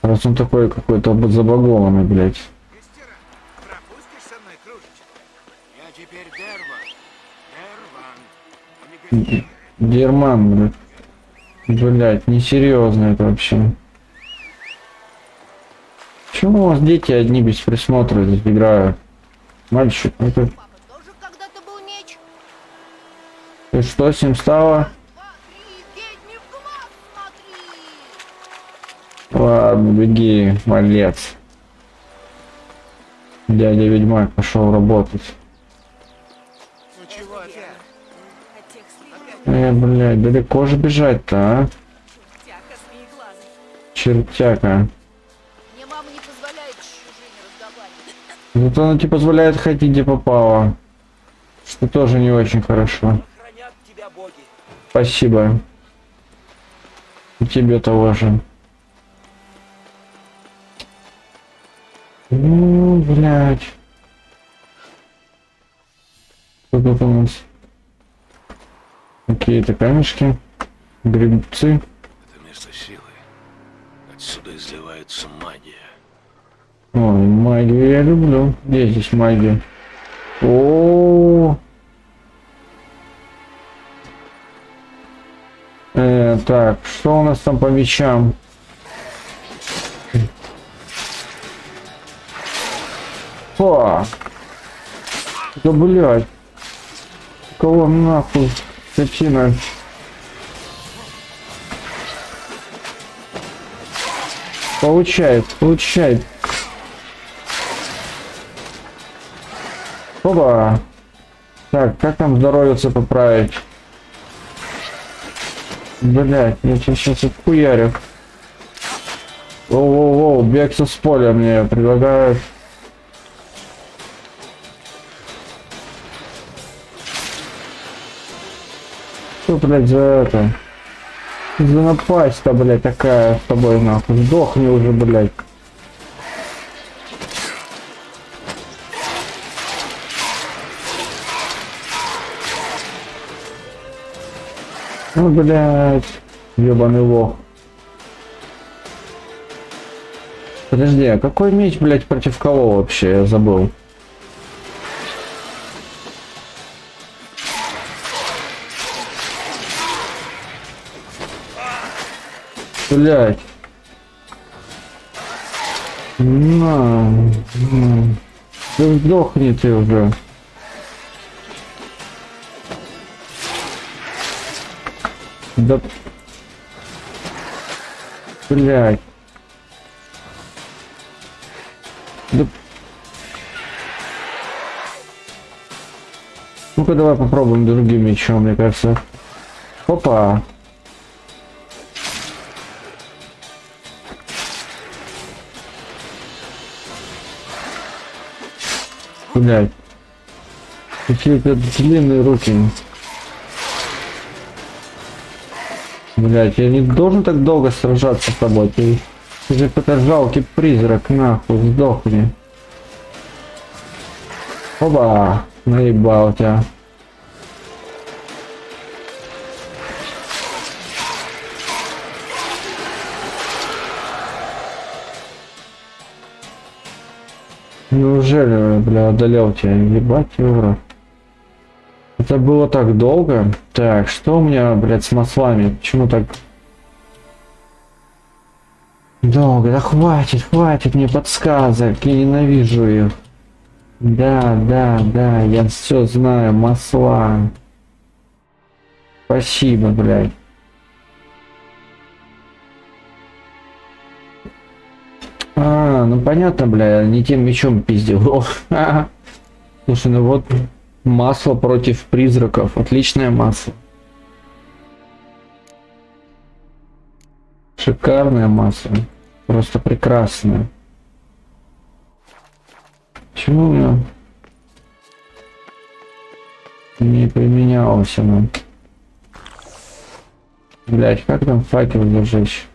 Раз он такой какой-то забагованный, блядь. Мистера, пропустишь со мной кружечку? Я теперь Дерван. Дерман, блядь. Блядь, несерьезно это вообще. Почему у вас дети одни без присмотра здесь играют? Мальчик, это... Папа тоже когда-то был меч. И что с ним стало? 2, 3, ведьме в глаз смотри. Ладно, беги, малец. Дядя Ведьмак пошел работать. Ну чего опять? От тех слив. Блядь, далеко же бежать-то, а? Тяха змееглазый. Чертяка. Мне мама не позволяет с чужими разговаривать. Зато она тебе позволяет ходить где попало. Что тоже не очень хорошо. Хранят тебя боги. Спасибо. И тебе того же. Ну, блядь. Что тут у нас? Какие-то камешки. Грибцы. Это место силы. Отсюда изливается магия. Ой, магию я люблю. Где здесь магия? О. Так, что у нас там по мечам? Фа. Да блядь. Кого нахуй? Скотина. Получает. Опа. Так, как там здоровье поправить? Блять, я сейчас отхуярю. Воу-воу-воу, бегся с поля мне предлагают. Что, блядь, за это? За напасть-то, блядь, такая с тобой, нахуй. Сдохни уже, блядь. Ну, блядь, ёбаный лох. Подожди, а какой меч, блядь, против кого вообще? Я забыл. Блядь. На. Да сдохни ты уже. Да. Блядь. Да. Ну-ка давай попробуем другим мечом, мне кажется. Опа. Блядь. Какие-то длинные руки. Блять, я не должен так долго сражаться с тобой. Ты же какой-то жалкий призрак, нахуй, сдохни. Оба, наебал тебя. Неужели, бля, одолел тебя? Ебать его в рот. Это было так долго. Так, что у меня, блядь, с маслами? Почему так долго? Да хватит мне подсказок. Я ненавижу их. Да, я все знаю. Масла. Спасибо, блядь. Ну понятно, бля, не тем мечом пиздил. О, ха-ха. Слушай, ну вот масло против призраков. Отличное масло. Шикарное масло. Просто прекрасное. Почему у меня не применялось оно? Блять, как там факел зажечь?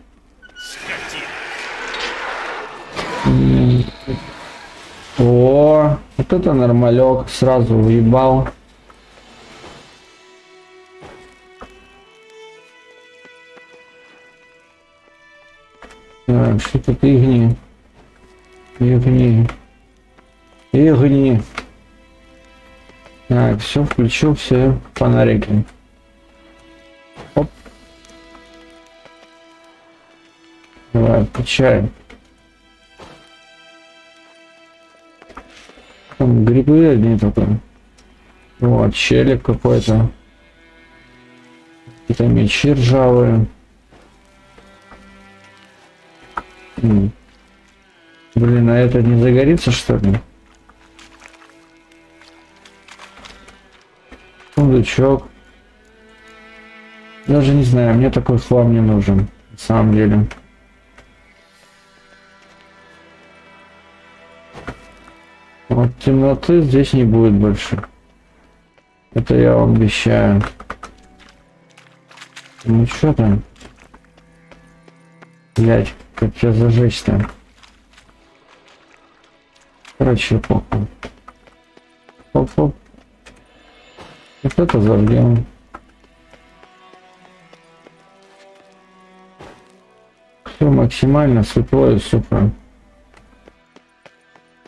О, вот это нормалек, сразу уебал. Так, что тут игни? Игни. Так, все, включил все фонарики. Оп. Давай, включай. Там грибы одни только. Вот, челик какой-то. Какие-то мечи ржавые. Блин, а это не загорится, что ли? Сундучок. Даже не знаю, мне такой хлам не нужен. На самом деле. Вот темноты здесь не будет больше. Это я вам обещаю. Ну что там? Блять, как тебя зажечь-то? Короче, похуй. Оп-оп. Вот это зажгем. Все максимально светло и супер.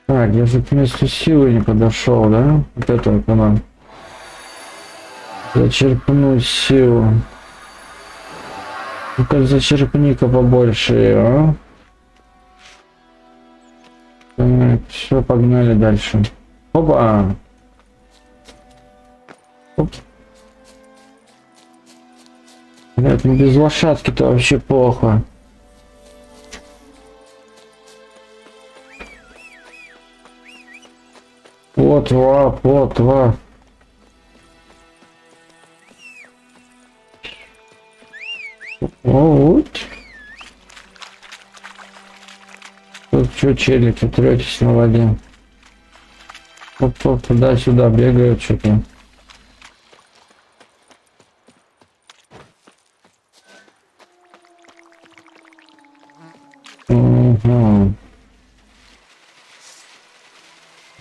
Так, я же к месту силы не подошел, да? Вот это вот она. Зачерпнуть силу. Ну-ка, зачерпни-ка побольше ее, а? Так, все, погнали дальше. Опа! Оп. Блядь, ну без лошадки-то вообще плохо. Вот, вот. Вот. Тут что, челики, третесь на воде? Оп-оп, туда-сюда бегают что-то. Угу.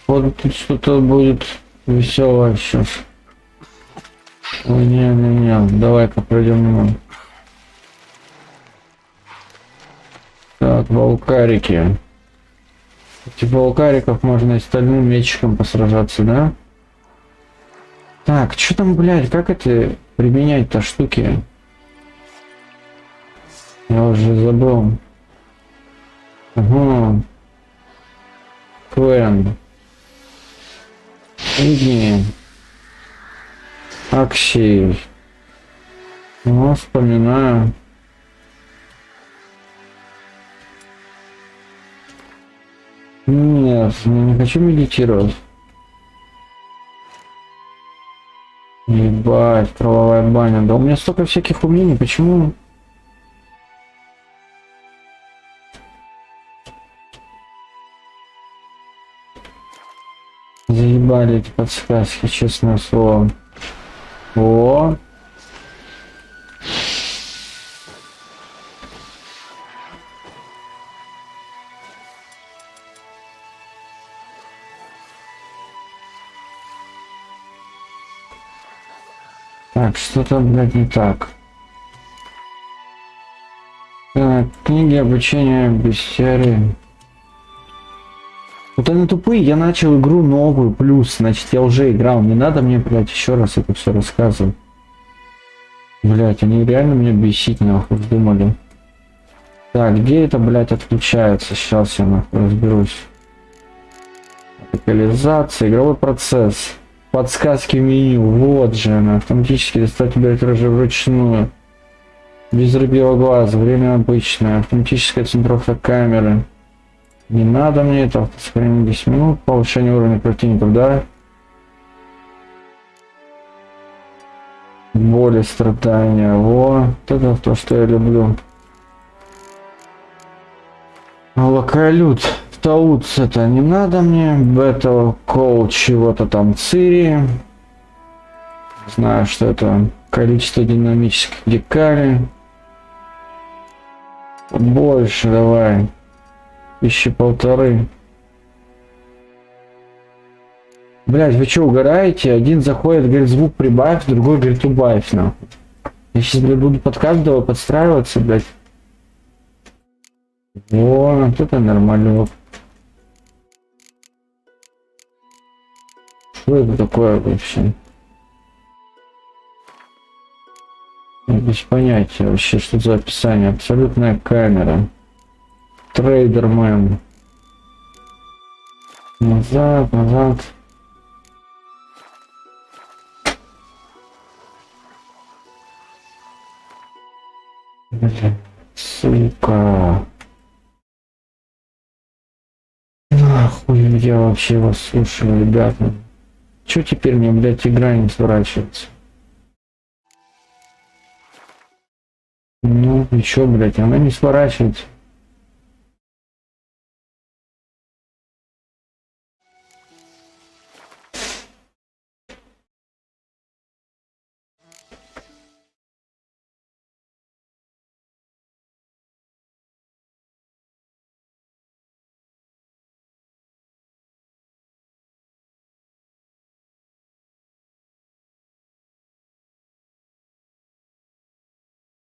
Вот тут что-то будет веселое сейчас. Ой, не, давай-ка пройдем мимо. Так, волкарики. Типа волкариков можно и стальным мечиком посражаться, да? Так, что там, блядь, как это применять-то штуки? Я уже забыл. Угу. Клен. Игни. Аксий. Ну, вспоминаю. Нет, не хочу медитировать. Ебать, кровавая баня. Да у меня столько всяких умений, почему? Заебали эти подсказки, честное слово. О! Так, что-то, блядь, не так. Так, книги обучения бестиарии. Вот они тупые, я начал игру новую, плюс, значит, я уже играл. Не надо мне, блядь, еще раз это все рассказывать. Блядь, они реально меня бесить, нахуй, думали. Так, где это, блядь, отключается? Сейчас я, нахуй, разберусь. Локализация, игровой процесс. Подсказки в меню. Вот же она. Автоматически достать биометрию вручную. Без рыбьего глаза. Время обычное. Автоматическая центровка камеры. Не надо мне это. Автосохранение 10 минут. Повышение уровня противников, да? Боли, страдания. Вот это то, что я люблю. Локалют. Тауц это не надо мне. Бета кол чего-то там Цири. Знаю, что это количество динамических декалей. Больше давай. 1500. Блять, вы что, угораете? Один заходит, говорит, звук прибавь, другой говорит, убавь, нахуй. Я сейчас, блядь, буду под каждого подстраиваться, блядь. Вот это нормально. Что это такое вообще? Без понятия вообще, что за описание. Абсолютная камера. Трейдермен. Назад, назад. Сука. Нахуй я вообще вас слушаю, ребята. Чё теперь мне, блядь, игра не сворачивается? Ну, и чё, блядь, она не сворачивается.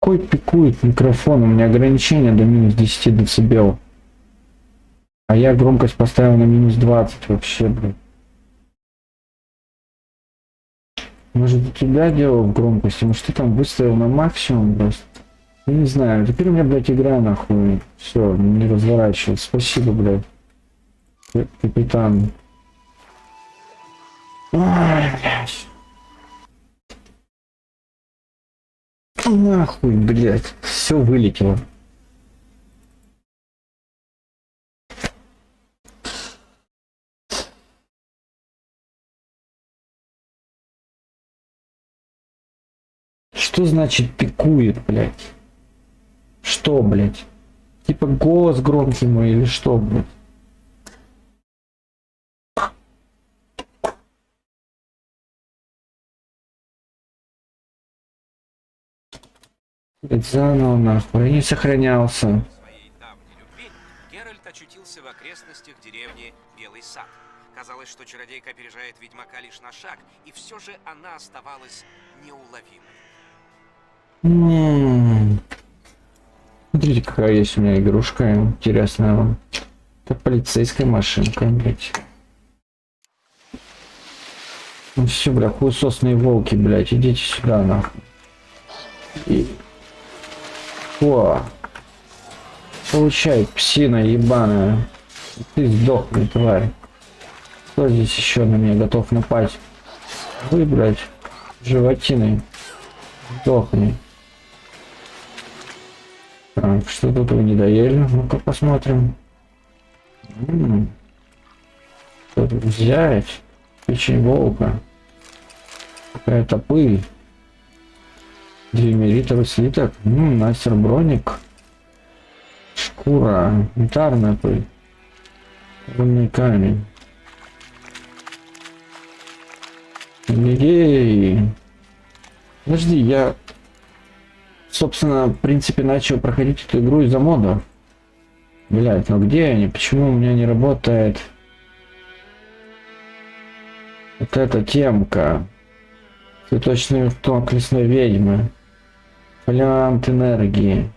Какой пикует микрофон? У меня ограничение до минус 10 дБ. А я громкость поставил на минус 20 вообще, блин. Может, у тебя дело в громкости? Может, ты там выставил на максимум просто? Я не знаю. Теперь у меня, блядь, игра нахуй. Все, не разворачивается. Спасибо, блядь. Капитан. Ой, блядь. Нахуй, блядь. Все вылетело. Что значит пикует, блядь? Что, блядь? Типа голос громкий мой или что, блядь? Блядь, заново нахуй, я не сохранялся. Своей давней любви Геральт очутился в окрестностях деревни Белый Сад. Казалось, что чародейка опережает ведьмака лишь на шаг, и все же она оставалась неуловимой. Смотрите, какая есть у меня игрушка интересная вам. Это полицейская машинка, блядь. Ну все, бля, хуесосные волки, блядь, идите сюда, нахуй. И... О! Получай, псина ебаная. Ты сдохни, тварь. Кто здесь еще на меня готов напасть? Вы, блядь, животиной. Сдохни. Так, что тут вы не доели? Ну-ка посмотрим. Что тут взять? Печень волка. Какая-то пыль. Двемеритовый слиток. Мастер броник. Шкура. Янтарная пыль. Лунный камень. Ей. Подожди, я... Собственно, в принципе, начал проходить эту игру из-за мода. Блять, ну где они? Почему у меня не работает? Вот эта темка. Цветочный ток лесной ведьмы. Фолиант энергии.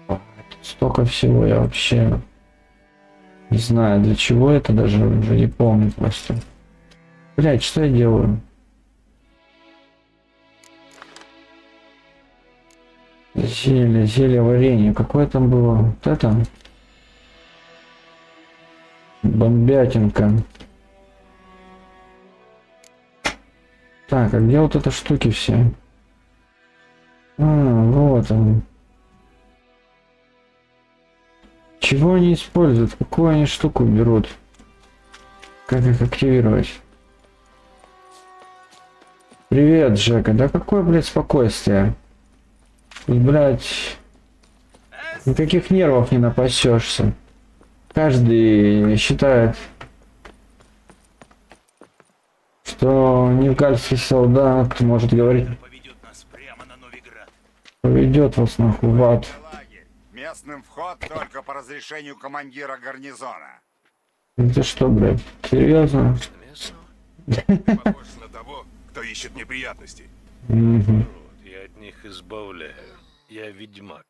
Тут столько всего, я вообще не знаю, для чего это, даже уже не помню просто. Блять, что я делаю? Зелье варенье. Какое там было? Вот это? Бомбятинка. Так, а где вот это штуки все? А, вот он. Чего они используют? Какую они штуку берут? Как их активировать? Привет, Джека. Да какое, блядь, спокойствие? Тут, блядь, никаких нервов не напасешься. Каждый считает, что невгальский солдат может говорить, Поведет нас прямо на Новиград. поведет вас нахуй в ад. Местным вход только по разрешению командира гарнизона. Это что, блядь, серьезно? Похож на того, кто ищет неприятностей. Угу. Я от них избавляю. Я ведьмак.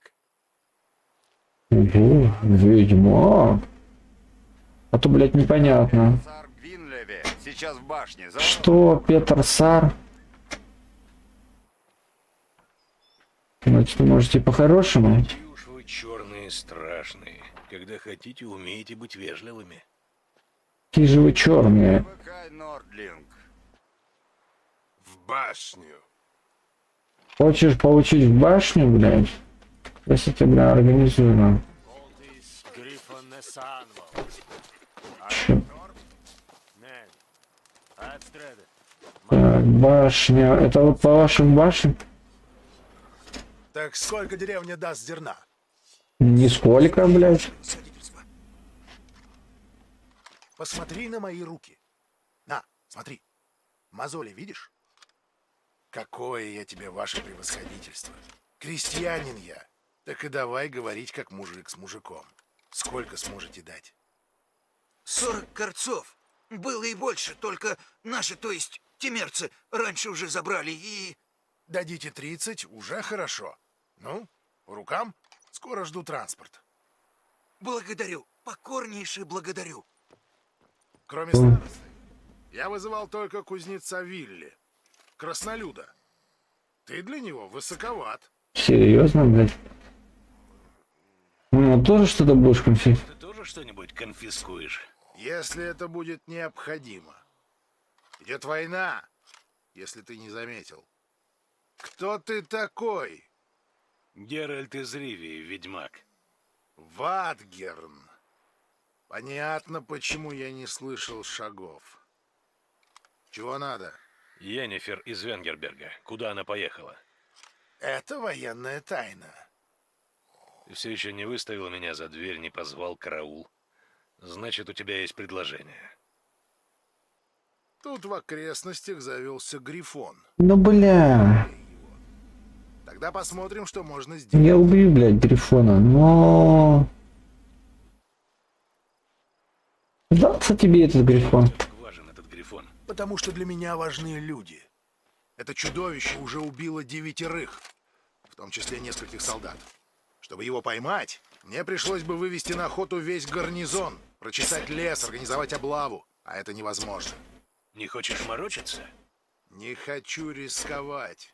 Ого, ведьмак. А то, блядь, непонятно. Царь Гвинлеве сейчас в башне. За мной. Что, Петр Сар? Значит, вы можете по-хорошему? И уж вы черные страшные. Когда хотите, умеете быть вежливыми. Какие же вы черные. Привыкай, Нордлинг. В башню. Хочешь получить в башню, блядь? Если тебя организуем. Чё? Так, башня. Это вот по вашим башням? Так сколько деревня даст зерна? Нисколько, блядь. Посмотри на мои руки. На, смотри. Мозоли видишь? Какое я тебе, ваше превосходительство. Крестьянин я. Так и давай говорить, как мужик с мужиком. Сколько сможете дать? 40 корцов. Было и больше, только наши, то есть темерцы, раньше уже забрали и... Дадите 30, уже хорошо. Ну, по рукам, скоро жду транспорт. Благодарю, покорнейше благодарю. Кроме старосты, я вызывал только кузнеца Вилли, краснолюда. Ты для него высоковат. Серьезно, блядь? Ну, тоже что-то будешь конфиг? Ты тоже что-нибудь конфискуешь? Если это будет необходимо. Идет война, если ты не заметил. Кто ты такой? Геральт из Ривии, ведьмак. Ватгерн. Понятно, почему я не слышал шагов. Чего надо? Йеннифер из Венгерберга. Куда она поехала? Это военная тайна. Ты все еще не выставил меня за дверь, не позвал караул. Значит, у тебя есть предложение. Тут в окрестностях завелся Грифон. Ну, бля. Тогда посмотрим, что можно сделать. Я убью, блядь, Грифона, но... Сдался тебе этот Грифон. Так важен этот Грифон. Потому что для меня важны люди. Это чудовище уже убило 9, в том числе нескольких солдат. Чтобы его поймать, мне пришлось бы вывести на охоту весь гарнизон, прочесать лес, организовать облаву. А это невозможно. Не хочешь морочиться? Не хочу рисковать.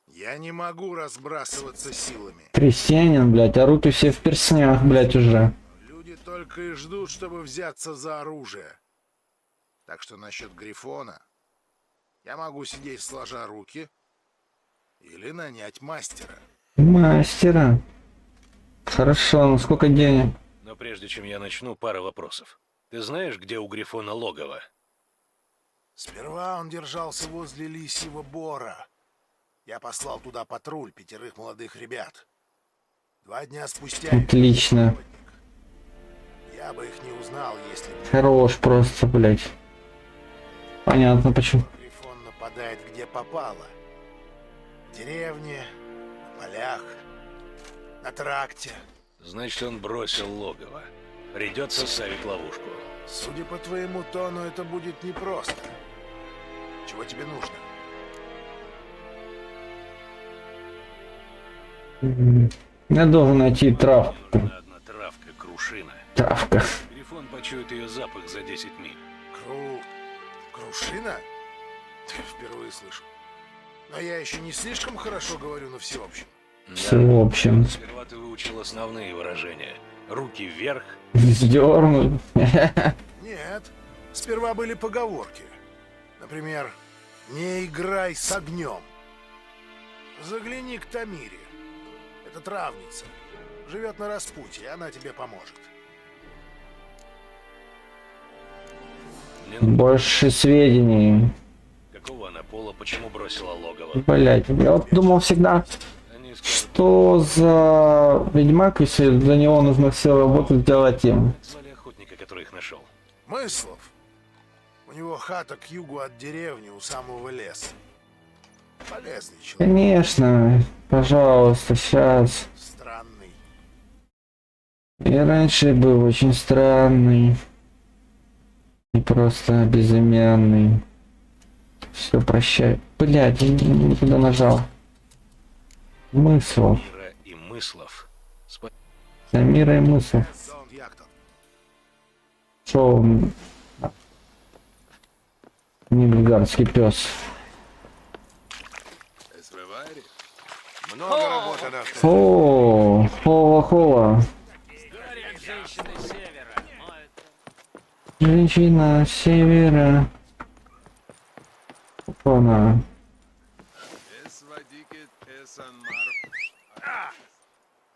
Я не могу разбрасываться силами. Крестьянин, блядь, а руки все в перстнях, блядь, уже. Люди только и ждут, чтобы взяться за оружие. Так что насчет Грифона я могу сидеть сложа руки или нанять мастера. Мастера. Хорошо, ну сколько денег? Но прежде чем я начну, пара вопросов. Ты знаешь, где у Грифона логово? Сперва он держался возле Лисьего Бора. Я послал туда патруль 5 молодых ребят. 2 дня спустя... Отлично. Я бы их не узнал, если бы... Хорош просто, блядь. Понятно почему. Грифон нападает где попало. В деревне, на полях, на тракте. Значит, он бросил логово. Придется ставить ловушку. Судя по твоему тону, это будет непросто. Чего тебе нужно? Я должен найти травку. Нужна одна травка, крушина. Травка. Грифон почует ее запах за 10 миль. Крушина? Впервые слышу. Но я еще не слишком хорошо говорю на всеобщем. Все в общем. Сперва ты выучил основные выражения. Руки вверх. Сдернуть. Нет, сперва были поговорки. Например, Не играй с огнем. Загляни к Тамире. Это травница. Живет на распутье, она тебе поможет. Больше сведений. Какого она пола, почему бросила логово? Блять, я вот думал всегда, Они скажут, что за ведьмак, если для него нужно все работу сделать им. звали охотника, который их нашел. Мыслов. У него хата к югу от деревни, у самого леса. Полезный человек. Конечно, пожалуйста, сейчас. Странный. И раньше был очень странный. И просто безымянный. Все, прощай. Блять, я не туда нажал. Мыслов. Мира и мыслов. Замира и мыслов. Сон Яктон. Шо? Нильфгардский пес. Много работы на О, хола-хола. Женщина с севера. Опа-на.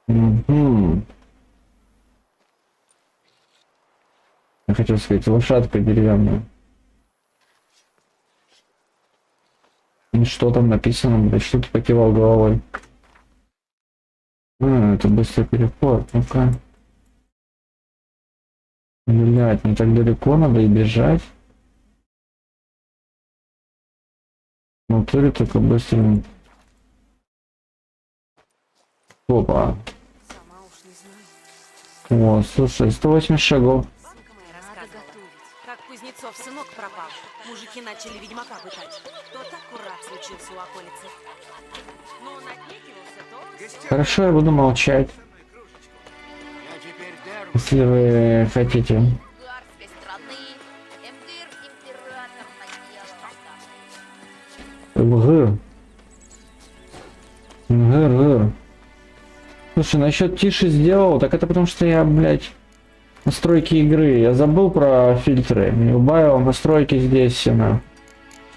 Мгм. Я хотел сказать, лошадка деревянная. И что там написано? Блядь, что ты покивал головой? Это быстрый переход. Ну-ка. Блять, не так далеко надо и бежать. В натуре только быстро. Опа. Сама уж не знаю. О, слушай, 180 шагов. Бабка моя рассказывала, как Кузнецов сынок пропал. Мужики начали ведьмака пытать. Тот аккурат случился у околицы. Но он отнекивался, то... Хорошо, я буду молчать. Если вы хотите. Гарской страны, император Надежда. ГГ. Слушай, насчет тише сделал, так это потому что я, блядь, настройки игры. Я забыл про фильтры. Не убавил настройки здесь, на.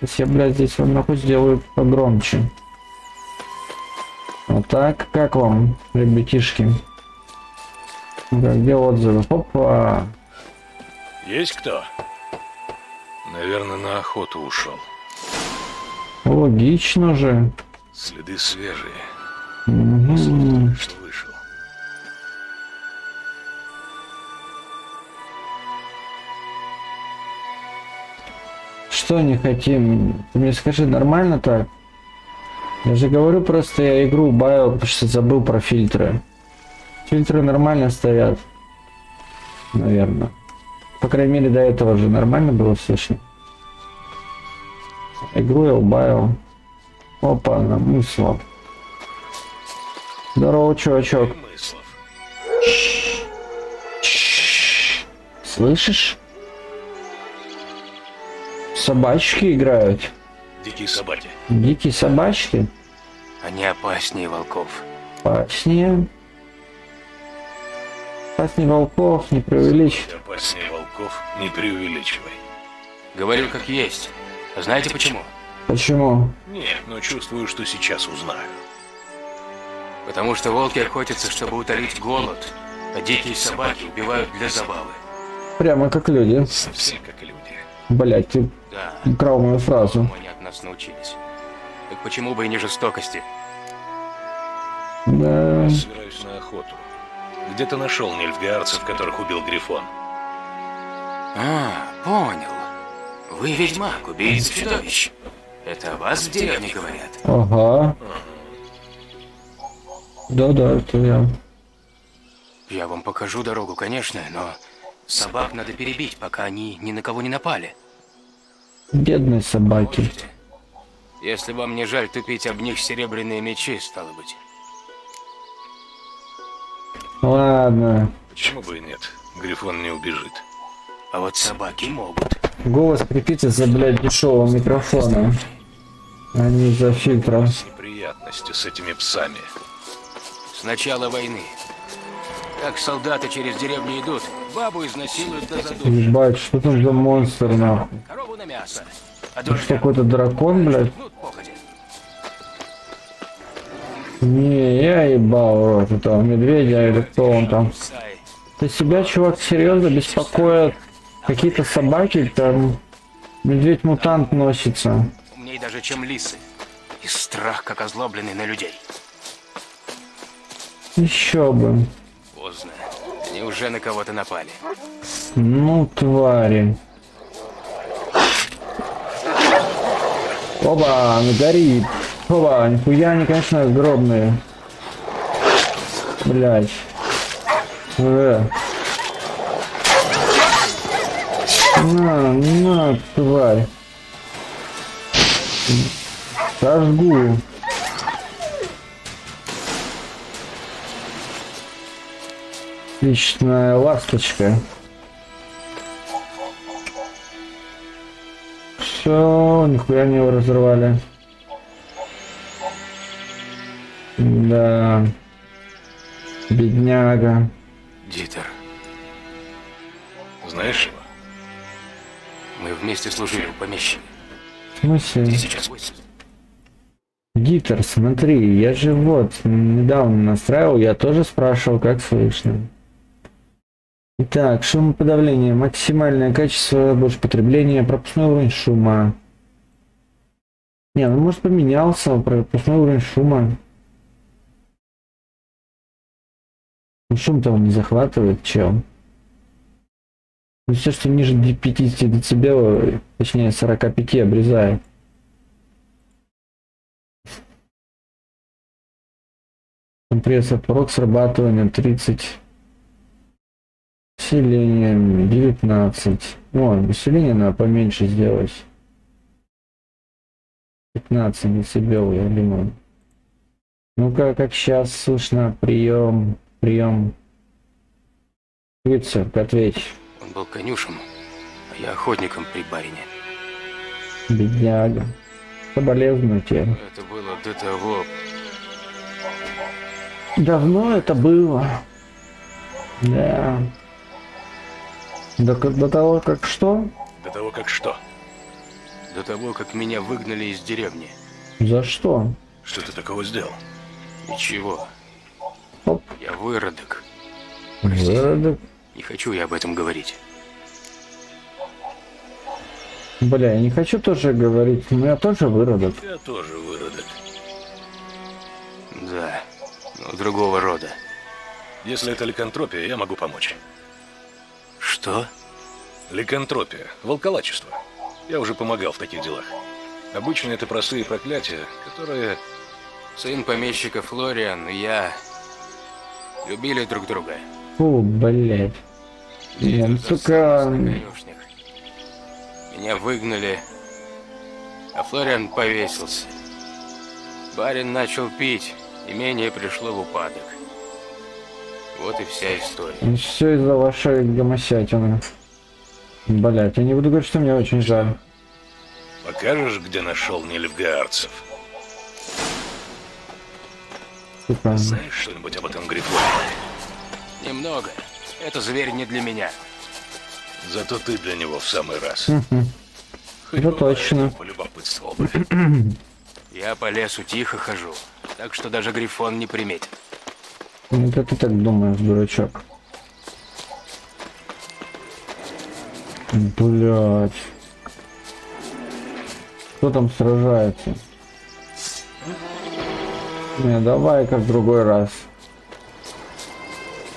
Сейчас я, блядь, здесь вам нахуй сделаю погромче. Вот так. Как вам, ребятишки? Да, где отзывы? Опа. Есть кто? Наверное, на охоту ушел. Логично же. Следы свежие. Угу. Что вышел? Что не хотим? Ты мне скажи, нормально так? Я же говорю, просто я игру убавил, потому что забыл про фильтры. Фильтры нормально стоят. Наверное. По крайней мере, до этого же нормально было слышно. Игру я убавил. Опа, на мыслов. Здорово, чувачок. И мыслов. Слышишь? Собачки играют. Дикие собаки. Дикие собачки. Они опаснее волков. Опаснее. Опаснее волков, не преувеличь. Опаснее волков, не преувеличивай. Говорю как есть. Знаете почему? Почему? Нет, но чувствую, что сейчас узнаю. Потому что волки охотятся, чтобы утолить голод, а дикие собаки убивают для забавы. Прямо как люди. Совсем как и люди. Блять, ты Да, украл мою фразу. они от нас научились. Так почему бы и не жестокости? Да. Собираюсь на охоту. Где ты нашел нильфгаарцев, которых убил Грифон? А, понял. Вы ведьмак, убийца чудовищ. Это о вас в деревне говорят. Ага. Да-да, это я. Я вам покажу дорогу, конечно, но собак надо перебить, пока они ни на кого не напали. Бедные собаки. Можете? Если вам не жаль тупить об них серебряные мечи, стало быть. Ладно. Почему бы и нет? Грифон не убежит. А вот собаки могут. Голос крепится за, блядь, дешевого микрофона. А не за фильтра. С неприятностью с этими псами. С начала войны. Как солдаты через деревню идут, бабу изнасилуют до задушья. Ебать, что там за монстр, нахуй? Корову на мясо. Адольф, Что, какой-то дракон, блядь? ну, походя. Не, я ебал рот этого медведя или кто он там. Сай. Ты себя, чувак, серьезно беспокоят какие-то собаки, там медведь-мутант носится. Умней даже, чем лисы. И страх, как озлобленный на людей. Еще бы. Поздно. Они уже на кого-то напали. Ну, твари. Оба, он горит. Оба, нихуя они, конечно, огромные. Блять. На, тварь. Сожгу. Отличная ласточка. Все, нихуя не его разорвали. Да. Бедняга. Дитер, Знаешь его? мы вместе служили у помещика. В смысле? Ты сейчас выйдешь. Дитер, смотри, я же вот недавно настраивал, я тоже спрашивал, как слышно. Итак, шумоподавление, максимальное качество, больше потребления, пропускной уровень шума. Не, ну может поменялся, пропускной уровень шума. Ну, шум-то он не захватывает, чел. Ну, все, что ниже 50 дБ, точнее 45 обрезает. Компрессор, порог срабатывания 30. Усиление 19. О, усиление надо поменьше сделать. 15 децибел, я думаю. Ну-ка, как сейчас слышно? Прием. Рыцарь, ответь. Он был конюшем, а я охотником при барине. Бедняга. Соболезную тебе. Это было до того... Давно это было. Да. До того, как что? До того, как что? До того, как меня выгнали из деревни. За что? Что ты такого сделал? Ничего. Оп. Я выродок. Выродок. Не хочу я об этом говорить. Бля, я не хочу тоже говорить, но я тоже выродок. Я тоже выродок. Да, но другого рода. Если это ликантропия, я могу помочь. Что? Ликантропия. Волколачество. Я уже помогал в таких делах. Обычно это простые проклятия, которые... Сын помещика Флориан и я любили друг друга. Фу, блядь. Блин, сука. Конюшник. Меня выгнали, а Флориан повесился. Барин начал пить, имение пришло в упадок. Вот и вся история. Все из-за вашей гомосятины. Блять, я не буду говорить, что мне очень жаль. Покажешь, где нашел нильфгаарцев? Сука. Знаешь что-нибудь об этом грифоне? Немного. Это зверь не для меня. Зато ты для него в самый раз. Это точно. Полюбопытствовал бы. Я по лесу тихо хожу, так что даже грифон не приметит. Это ты так думаешь, дурачок. Блять. Кто там сражается? Не, давай-ка в другой раз.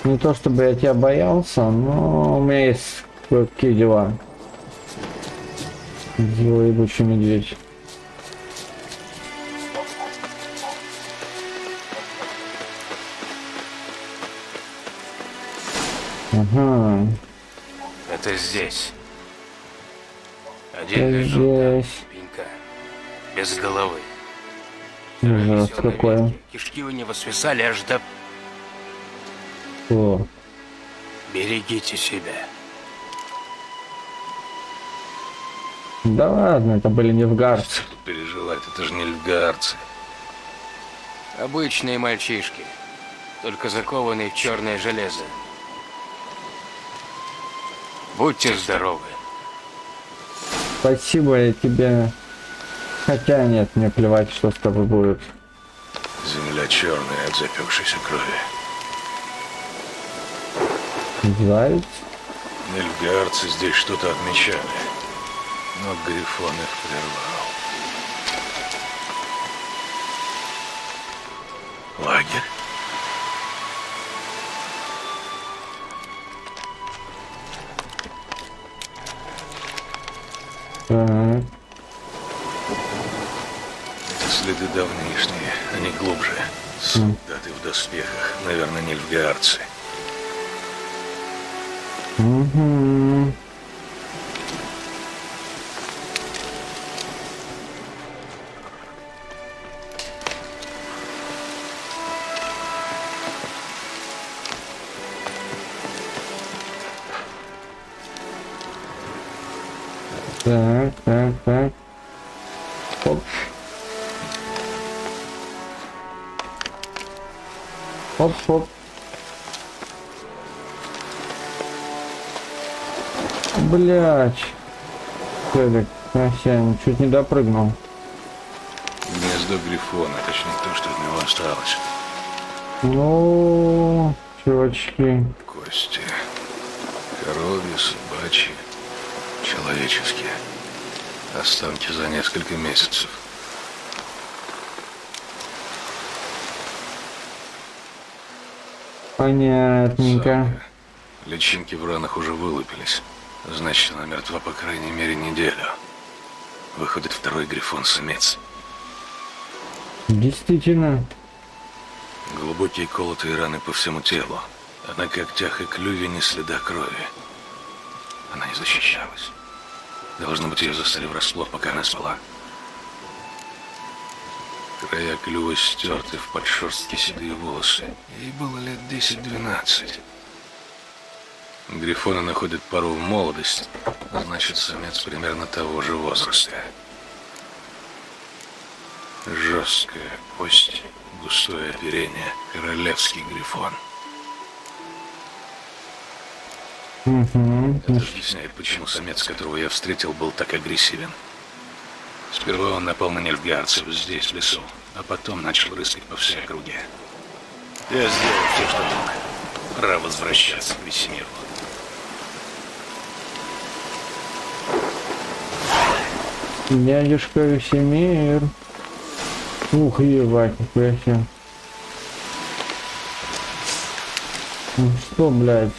Не то чтобы я тебя боялся, но у меня есть кое-какие дела. Злой ебучий медведь. Ага. Это здесь. Один лежал там, Здесь. пенька, без головы. Ужас Всё на какой. ветке. Кишки у него свисали аж до... О. Берегите себя. Да ладно, это были нильфгаарцы. Тут переживать, это же нильфгаарцы. Обычные мальчишки, только закованные в черное железо. Будьте здоровы. Спасибо я тебе. Хотя нет, мне плевать, что с тобой будет. Земля черная от запекшейся крови. Заяц? Нильфгаарцы здесь что-то отмечали, но Грифон их прервал. Лагерь? Так. Это следы давнишние, они глубже. Солдаты в доспехах, наверное, нильфгаарцы. Угу. Так. Оп. Оп. Блять. Следок, я чуть не допрыгнул. Гнездо Грифона, точнее то, что от него осталось. Ну, чувачки. Кости. Коровьи, собачьи, человеческие. Останки за несколько месяцев. Понятненько. Самка. Личинки в ранах уже вылупились. Значит, она мертва по крайней мере неделю. Выходит, второй Грифон-самец. Действительно. Глубокие колотые раны по всему телу. А на когтях и клюве ни следа крови. Она не защищалась. Должно быть, ее застали врасплох, пока она спала. Края клюва стерты, в подшерстке седые волосы. Ей было лет 10-12. Грифоны находят пару в молодость, значит, самец примерно того же возраста. Жесткая кость, густое оперение, королевский грифон. Угу. Это объясняет, почему самец, которого я встретил, был так агрессивен. Сперва он напал на нильфгаарцев здесь, в лесу, а потом начал рыскать по всей округе. Я сделал все, что мог. Пора возвращаться к Весемиру. Дядюшка Весемир. Ух, ебать, нихуя себе. Ну что, блядь?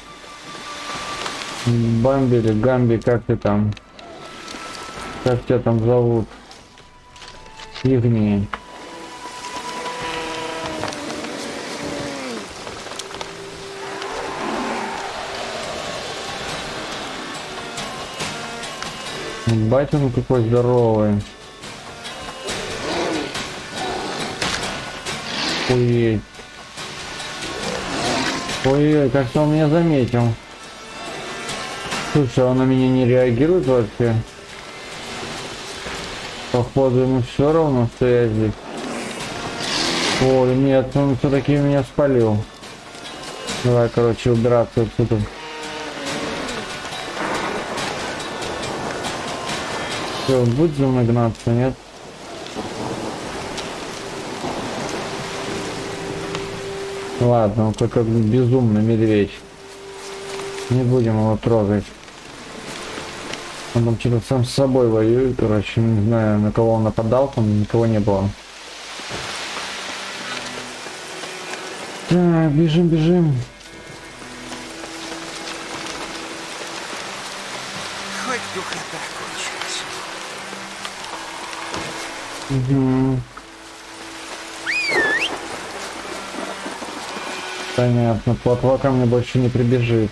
Бамби или Гамби, как ты там? Как тебя там зовут? Евгений. Батя, ну какой здоровый. Ой. Ой, как-то он меня заметил. Слушай, он на меня не реагирует вообще? Походу ему все равно, что я здесь. Ой, нет, он все-таки меня спалил. Давай, короче, убираться отсюда. Все, будь за мной гнаться, нет? Ладно, он как безумный медведь. Не будем его трогать. Он там что-то сам с собой воюет, короче, не знаю, на кого он нападал, там никого не было. Так, бежим. Хоть духота кончилась. Угу. Понятно, плотва ко мне больше не прибежит.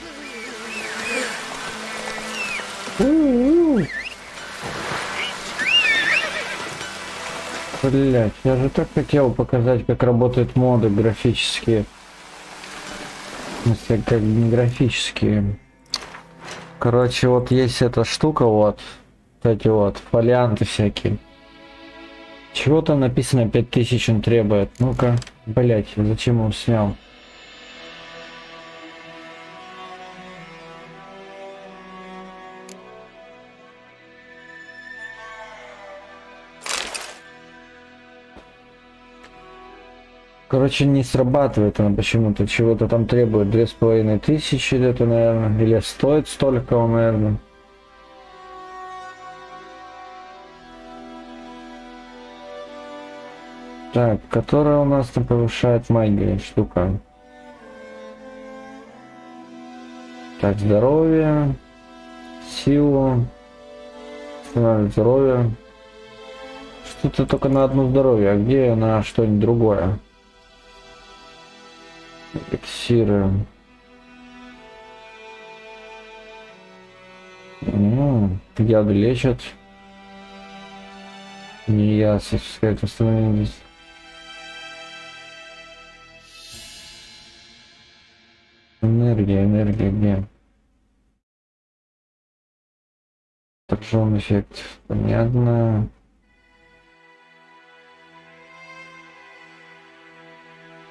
Блять, я же так хотел показать, как работают моды графические. В смысле, как не графические. Короче, вот есть эта штука, вот эти вот фолианты всякие. Чего-то написано 5000 он требует. Ну-ка, блять, зачем он снял? Короче, не срабатывает она почему-то. Чего-то там требует 2500 где-то, наверное. Или стоит столько, он, наверное. Так, которая у нас там повышает магию штука. Так, здоровье, силу, здоровье. Что-то только на одно здоровье, а где на что-нибудь другое? Эликсиры. Яды лечат. Неясность, как восстановились. Энергия где? Отраженный эффект, понятно.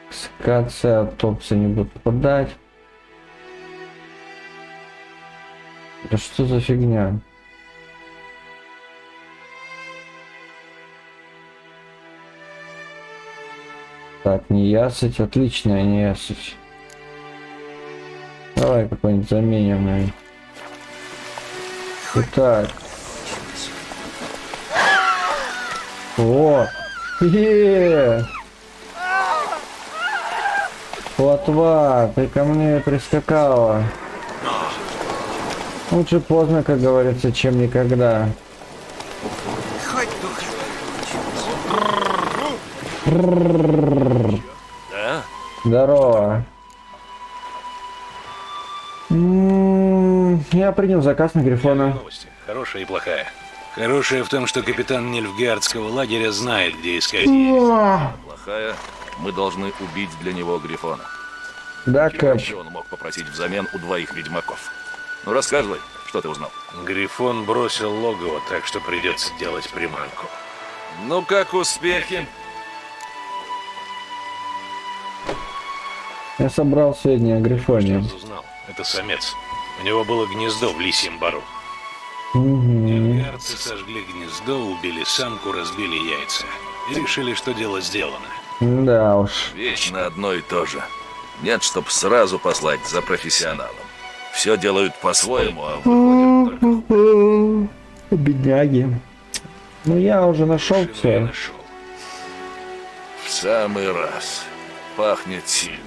Эксикация, автопсы не будут попадать. Да что за фигня? Так, неясыть, отличная неясыть. Давай какой-нибудь заменим. Наверное. Итак. О! Плотва, ты ко мне прискакала. Лучше поздно, как говорится, чем никогда. Хоть Да? Здорово. Я принял заказ на Грифона. Новости. Хорошая и плохая. Хорошая в том, что капитан Нильфгаардского лагеря знает, где искать есть. Плохая. Мы должны убить для него Грифона. Да, Чего Кэп. еще он мог попросить взамен у двоих ведьмаков? Ну рассказывай, что ты узнал. Грифон бросил логово, так что придется делать приманку. Ну как успехи? Я собрал сведения о Грифоне. Что узнал? Это самец. У него было гнездо в Лисьем Бару. Угу. Нильфгаардцы сожгли гнездо, убили самку, разбили яйца. И решили, что дело сделано. Да уж. Вечно одно и то же. Нет, чтоб сразу послать за профессионалом. Все делают по-своему, а выходит только... Бедняги. Ну я уже нашел Машину я все. нашел. В самый раз. Пахнет сильно.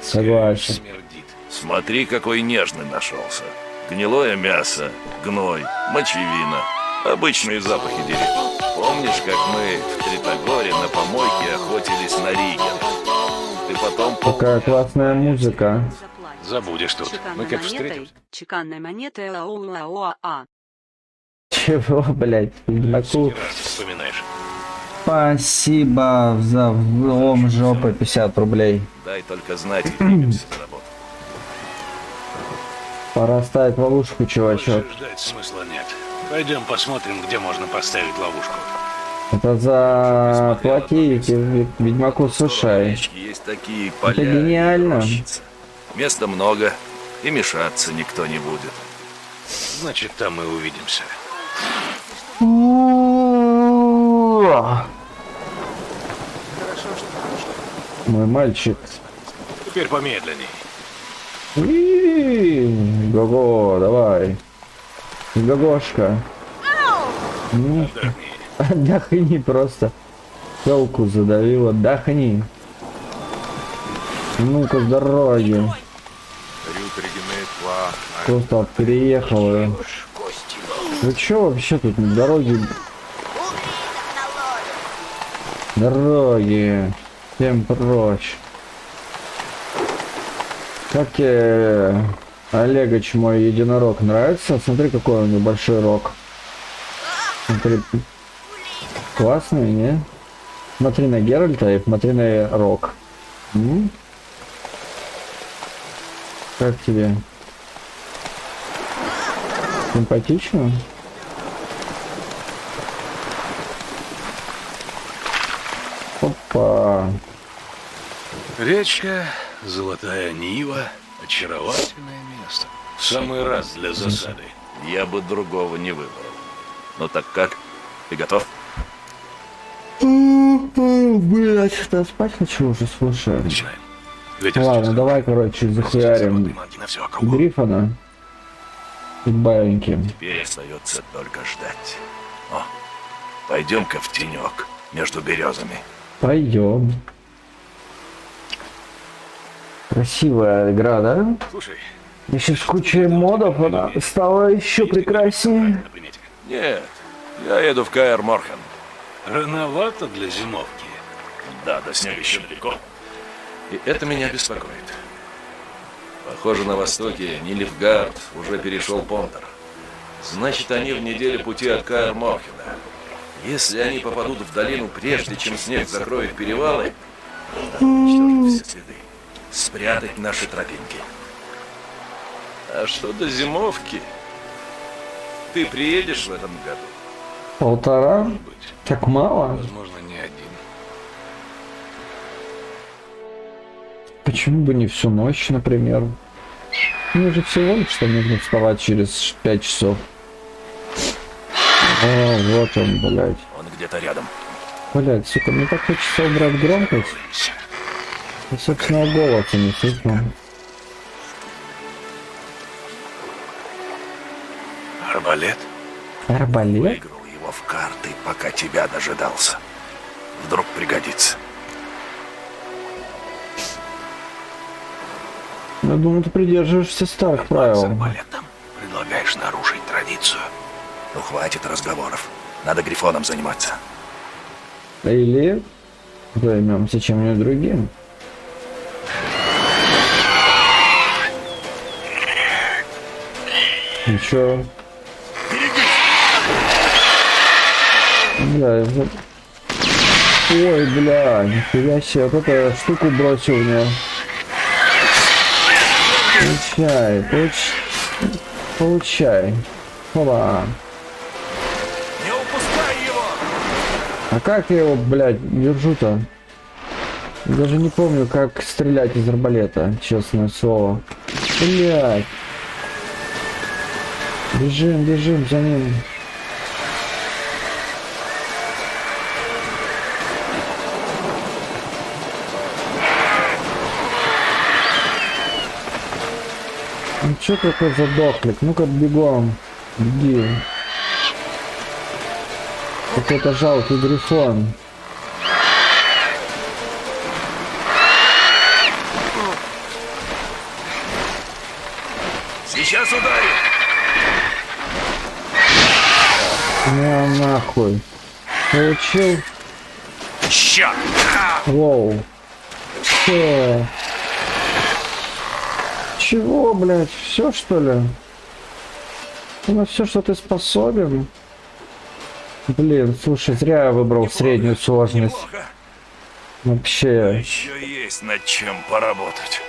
Согласен. Смердит. Смотри, какой нежный нашелся. Гнилое мясо, гной, мочевина. Обычные запахи деревни. Помнишь, как мы в Тритогоре на помойке охотились на ригера? Ты потом... Какая классная музыка. Забудешь тут. Мы как встретимся. Чеканной монетой АОА. Чего, блять? Ведьмаку. Раз вспоминаешь. Спасибо за влом жопы 50 рублей. Дай только знать и двигаемся за работу. Пора ставить ловушку, чувачок. Больше ждать смысла нет. Пойдем посмотрим, где можно поставить ловушку. Это заплатите ведьмаку сушай. Есть такие поля. Это гениально. и рощицы. Места много, и мешаться никто не будет. Значит, там мы увидимся. Мой мальчик. Теперь помедленней. Го-го, давай. Гогошка. Отдохни. Отдохни просто. Телку задавил, отдохни. Ну-ка, с дороги. Просто переехал ее. Вы чё вообще тут дороги? Дороги. Всем прочь. Как тебе, Олегович, мой единорог, нравится? Смотри, какой у него большой рог. Смотри. Классный, не? Смотри на Геральта и смотри на рог. Как тебе? Симпатично? Опа. Речка, золотая Нива, очаровательное место. В самый раз для засады. Я бы другого не выбрал. Ну так как? Ты готов? Блять, да спать хочу уже, слушай. Начинаем. Ветер Ладно, сейчас давай, короче, захуярим манги на всю округу. Гриффона. И баиньки. Теперь остается только ждать. О, пойдем-ка в тенек между березами. Пойдем. Красивая игра, да? Слушай, Еще с кучей модов она стала еще прекраснее. на примете. Нет, я еду в Каэр Морхен. Рановато для зимовки. Да, до снега еще далеко. И это меня беспокоит. Похоже, на востоке Нильфгард уже перешел Понтер. Значит, они в неделе пути от Каэр Морхена. Если они попадут в долину прежде, чем снег закроет перевалы, надо уничтожить все следы. Спрятать наши тропинки. А что до зимовки? Ты приедешь в этом году? 1,5? Быть. Так мало? Возможно, не один. Почему бы не всю ночь, например? Мне же всего лишь что нужно вставать через 5 часов. О, вот он, блядь. Он где-то рядом. Блядь, сука, мне так хочется убрать громкость. Я, собственно, голоса не слышно. Арбалет? Арбалет? Выиграл его в карты, пока тебя дожидался. Вдруг пригодится. Я думаю, ты придерживаешься старых С правил. арбалетом предлагаешь нарушить традицию. Ну хватит разговоров. Надо Грифоном заниматься. Или займемся чем-нибудь другим. И чё? Бля, ой, бля, нифига себе, вот эту штуку бросил мне. Получай, получай. Опа. Не упускай его! А как я его, блядь, держу-то? Даже не помню, как стрелять из арбалета, честное слово. Блядь. Бежим, бежим за ним. Ну чё такой задохлик? Ну-ка бегом. Беги. Какой-то жалкий грифон. Сейчас ударит! На нахуй. Получил. Ща! Воу. Чё? Чего, блядь? Все что ли? На все, что ты способен? Блин, слушай, зря я выбрал среднюю сложность. Неплохо. Вообще, Еще есть над чем поработать.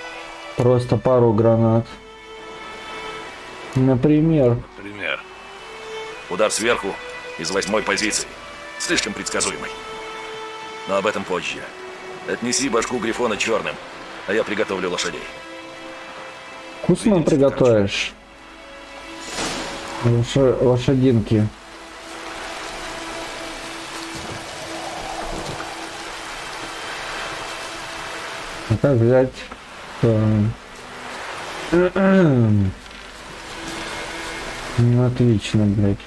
просто пару гранат. Например. Пример. Удар сверху из 8-й позиции. Слишком предсказуемый. Но об этом позже. Отнеси башку Грифона черным, а я приготовлю лошадей. Вкусно приготовишь? Лошадинки. А как взять? Ну, отлично, блядь.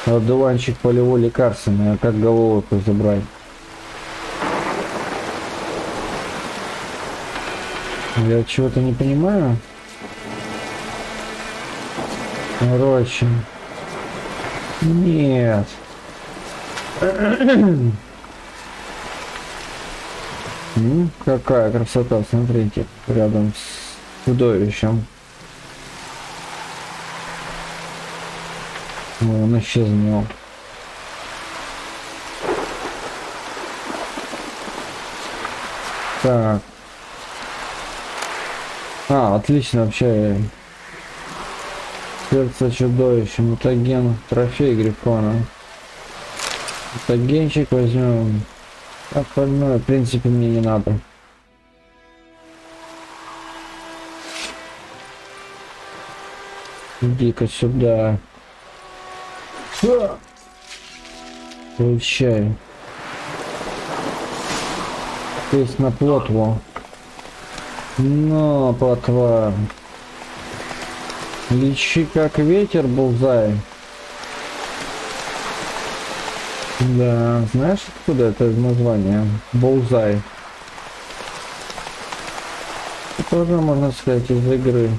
Одуванчик полевой лекарственный, а как головку забрать? Я чего-то не понимаю. Короче. Нет. Какая красота, смотрите, рядом с чудовищем. Он исчезнул. Так. А, отлично вообще. Сердце чудовища, мутаген, трофей Грифона. Мутагенчик возьмем. Остальное, в принципе, мне не надо. Иди-ка сюда. Получай. Есть на плотву. Но, плотва. Лечи как ветер, булзай. Да, знаешь, откуда это название? Булзай. Тоже можно сказать из игры.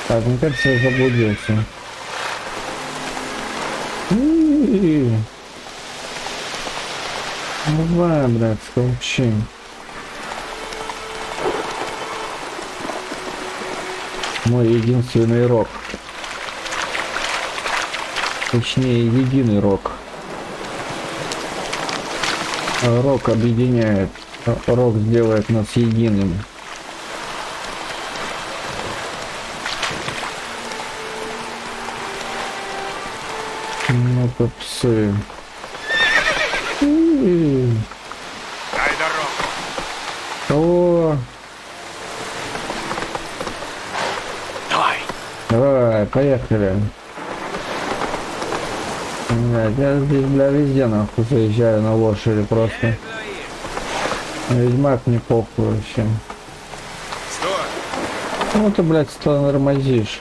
Так, мне кажется, я заблудился. Давай, блядь, сколчи. Мой единственный рок. Точнее, единый рок. Рок объединяет. Рок сделает нас единым. Ну-ка, псы. Дай дорогу. О, Давай. давай, поехали. Блядь, я здесь, бля, везде нахуй заезжаю на лошади просто. Ведьмак не похуй вообще. Стой! Ну ты, блядь, тормозишь.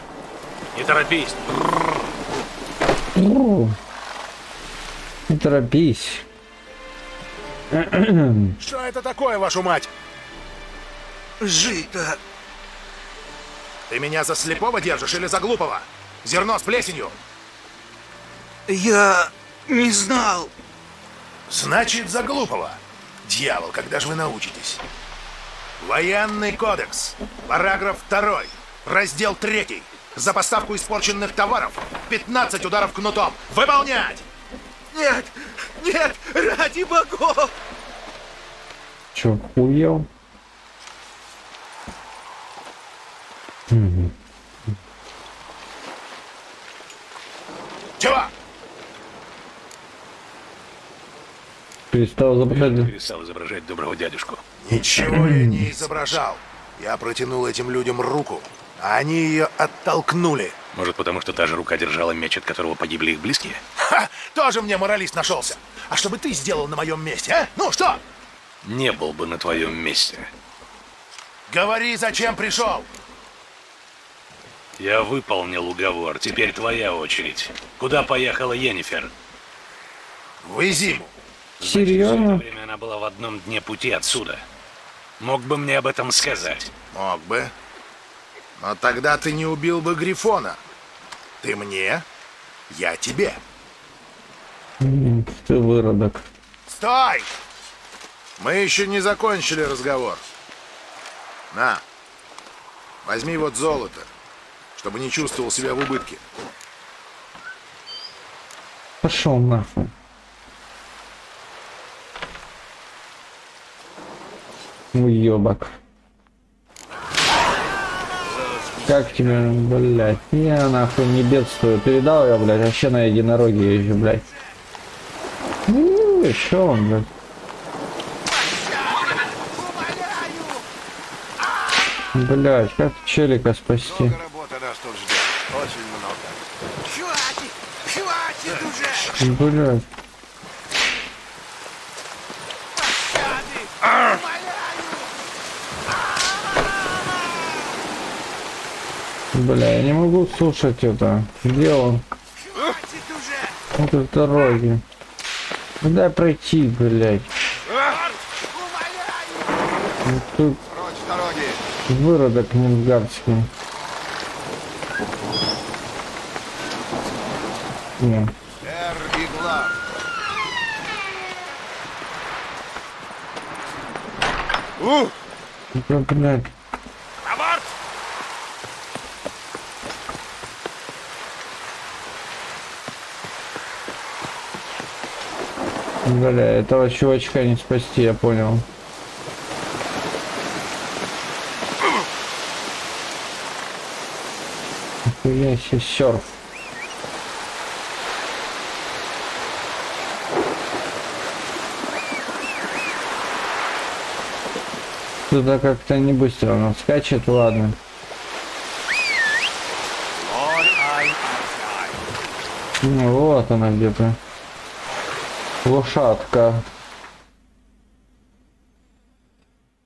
Не торопись. Не торопись. Что это такое, вашу мать? Жито. Ты меня за слепого держишь или за глупого? Зерно с плесенью. Я не знал. Значит, за глупого. Дьявол, когда же вы научитесь? Военный кодекс. Параграф 2. Раздел 3. За поставку испорченных товаров 15 ударов кнутом. Выполнять! Нет, нет, ради богов! Чё, хуел? Чего? Перестал изображать. Перестал изображать доброго дядюшку. Ничего я не изображал. Я протянул этим людям руку, а они ее оттолкнули. Может, потому что та же рука держала меч, от которого погибли их близкие? Ха! Тоже мне моралист нашелся. А что бы ты сделал на моем месте, а? Ну что? Не был бы на твоем месте. Говори, зачем пришел? Я выполнил уговор, теперь твоя очередь. Куда поехала Йеннифер? В Изиму. Все это Серьезно? время она была в одном дне пути отсюда. Мог бы мне об этом сказать? Мог бы. Но тогда ты не убил бы Грифона. Ты мне, я тебе. Ты выродок. Стой! Мы еще не закончили разговор. На, возьми вот золото, чтобы не чувствовал себя в убытке. Пошел нахуй. Уёбок. Как тебе, блядь? Я нахуй не бедствую. Передал я, блядь, вообще на единороге езжу, блядь. Что он, блядь? Блядь, как челика спасти? Работа нас тут ждет. Очень много. Хватит уже! Блядь. Бля, я не могу слушать это. Где он? Хватит уже! Вот в дороге. Дай пройти, блядь. Ну, тут Прочь с дороги. выродок нильфгардский. Не. Игла. Ну, блядь. Бля, этого чувачка не спасти, я понял. Нихуя себе серф. Туда как-то не быстро он скачет, ладно. Ну вот она где-то. Лошадка.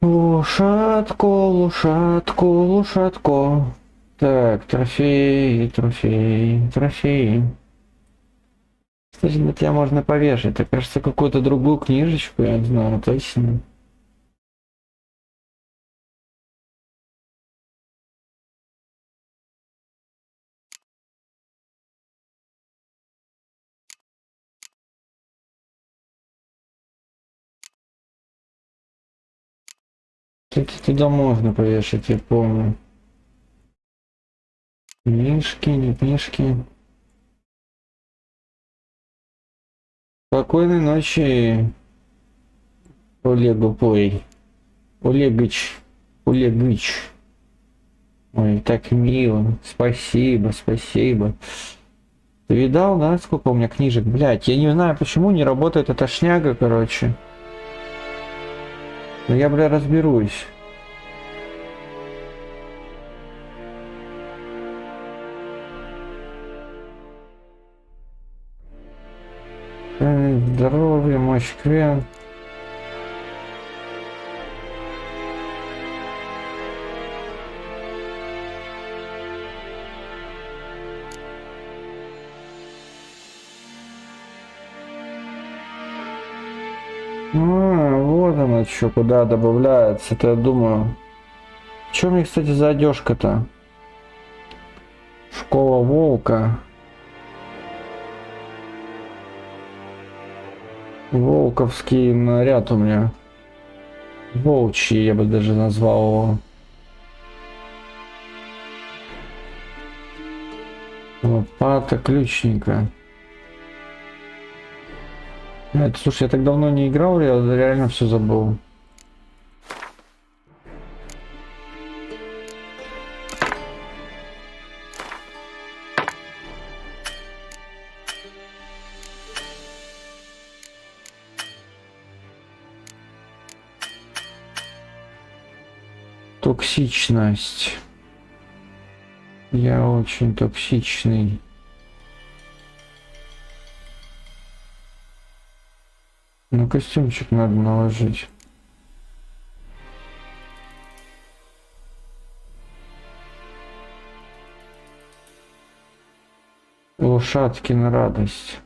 Лошадку, лошадку, лошадку. Так, трофей, трофей, трофей. Кстати, на тебя можно повешать. Это, кажется, какую-то другую книжечку, я не знаю, точно. Кстати, туда можно повешать, я помню. Книжки, не книжки. Спокойной ночи, Олегу Пой. Олегыч. Олегыч. Ой, так мило. Спасибо, спасибо. Ты видал, да, сколько у меня книжек? Блять, я не знаю, почему не работает эта шняга, короче. Но я, бля, разберусь. Здоровье, мощь Квен. Вот оно что, куда добавляется. Это я думаю. Что мне, кстати, за одежка-то? Школа волка. Волковский наряд у меня. Волчий, я бы даже назвал его. Лопата ключника. Это, слушай, я так давно не играл, я реально все забыл. Токсичность. Я очень токсичный. Ну, костюмчик надо наложить. Лошадки на радость.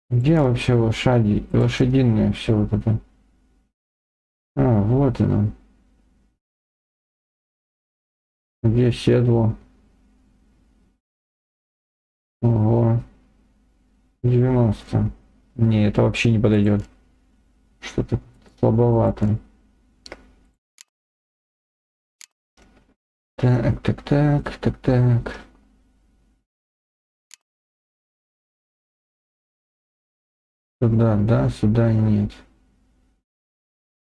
Где вообще лошади? Лошадиное все вот это. А, вот оно. Где седло? Ого. 90. Не, это вообще не подойдет. Что-то слабовато. Так, так, так, так, так. Сюда, да, сюда нет.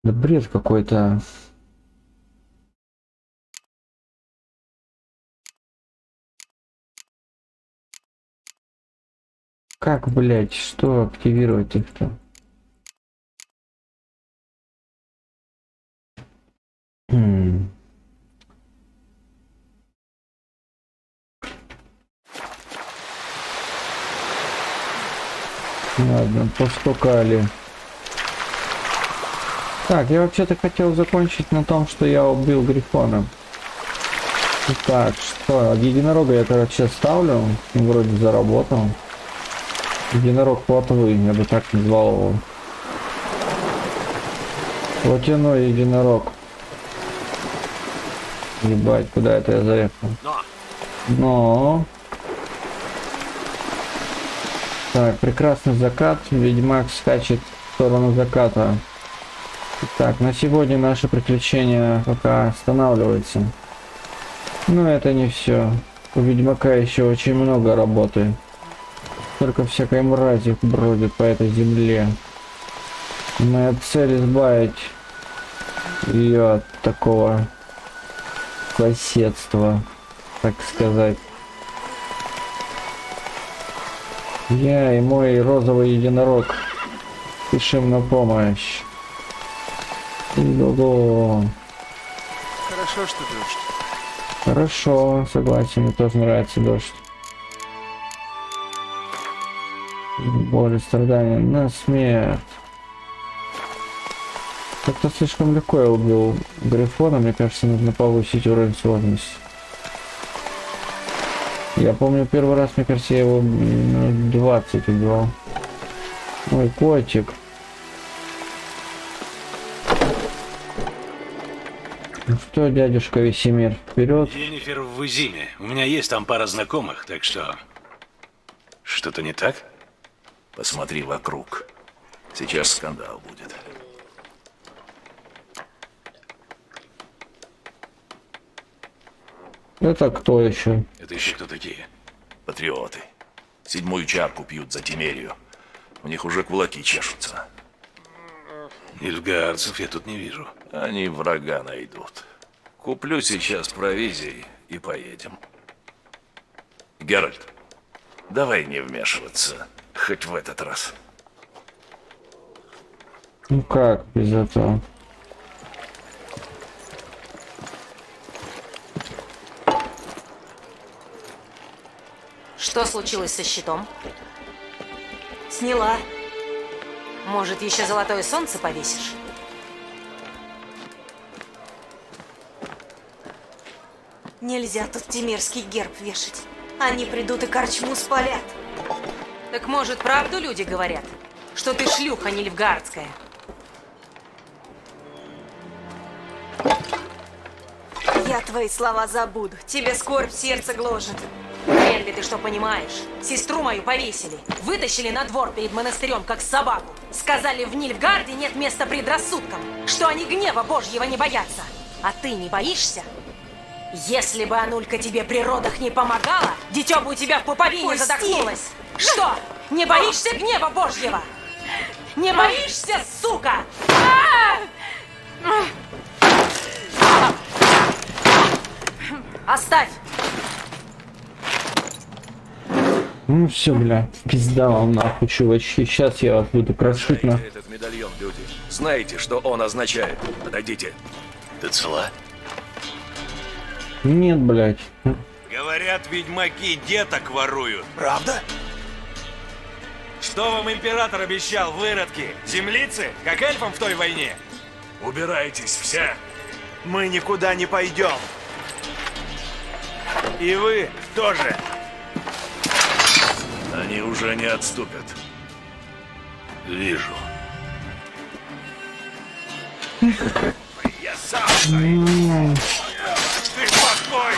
Да бред какой-то. Как, блять, что активировать их-то? Ладно, поскукали. Так, я вообще-то хотел закончить на том, что я убил Грифона. Так, что, единорога я, короче, ставлю. Вроде заработал. Единорог плотвый, я бы так назвал его. Плотяной единорог. Ебать, куда это я заехал? Но. Так, прекрасный закат. Ведьмак скачет в сторону заката. Так, на сегодня наши приключения пока останавливаются. Но это не все. У Ведьмака еще очень много работы. Только всякой мрази бродит по этой земле. Моя цель избавить ее от такого соседства, так сказать. Я и мой розовый единорог спешим на помощь. Го-го. Хорошо, что дождь. Хорошо, согласен, мне тоже нравится дождь. Боль и страдания на смерть. Как-то слишком легко я убил Грифона, мне кажется, нужно повысить уровень сложности. Я помню, первый раз, мне кажется, я его 20 убивал. Ой, котик. Ну что, дядюшка Весемир, вперед. Енифер в Изиме. У меня есть там пара знакомых, так что... Что-то не так? Посмотри вокруг. Сейчас скандал будет. Это кто еще? Это еще кто такие? Патриоты. 7-ю чарку пьют за Тимерию. У них уже кулаки чешутся. Нильфгаарцев я тут не вижу. Они врага найдут. Куплю сейчас провизии и поедем. Геральт, давай не вмешиваться. Хоть в этот раз. Ну как без этого? Что случилось со щитом? Сняла. Может, еще золотое солнце повесишь? Нельзя тут тимирский герб вешать. Они придут и корчму спалят. Так может, правду люди говорят? Что ты шлюха нильфгаардская? Я твои слова забуду. Тебе скорбь сердце гложет. Хрен ли ты что понимаешь? Сестру мою повесили. Вытащили на двор перед монастырем, как собаку. Сказали, в Нильфгарде нет места предрассудкам. Что они гнева Божьего не боятся. А ты не боишься? Если бы Анулька тебе при родах не помогала, дитё бы у тебя в пуповине задохнулось. Что? Не боишься гнева Божьего? Не боишься, сука? Оставь! Ну все, бля, пизда вам нахуй, чувачки. Сейчас я вас буду крошить на... Этот медальон, люди. Знаете, что он означает? Подойдите. Ты цела? Нет, блядь. Говорят, ведьмаки деток воруют. Правда? Что вам император обещал, выродки? Землицы? Как эльфам в той войне? Убирайтесь все. Мы никуда не пойдем. И вы тоже. Они уже не отступят. Вижу. Я сам стою. Ты покой!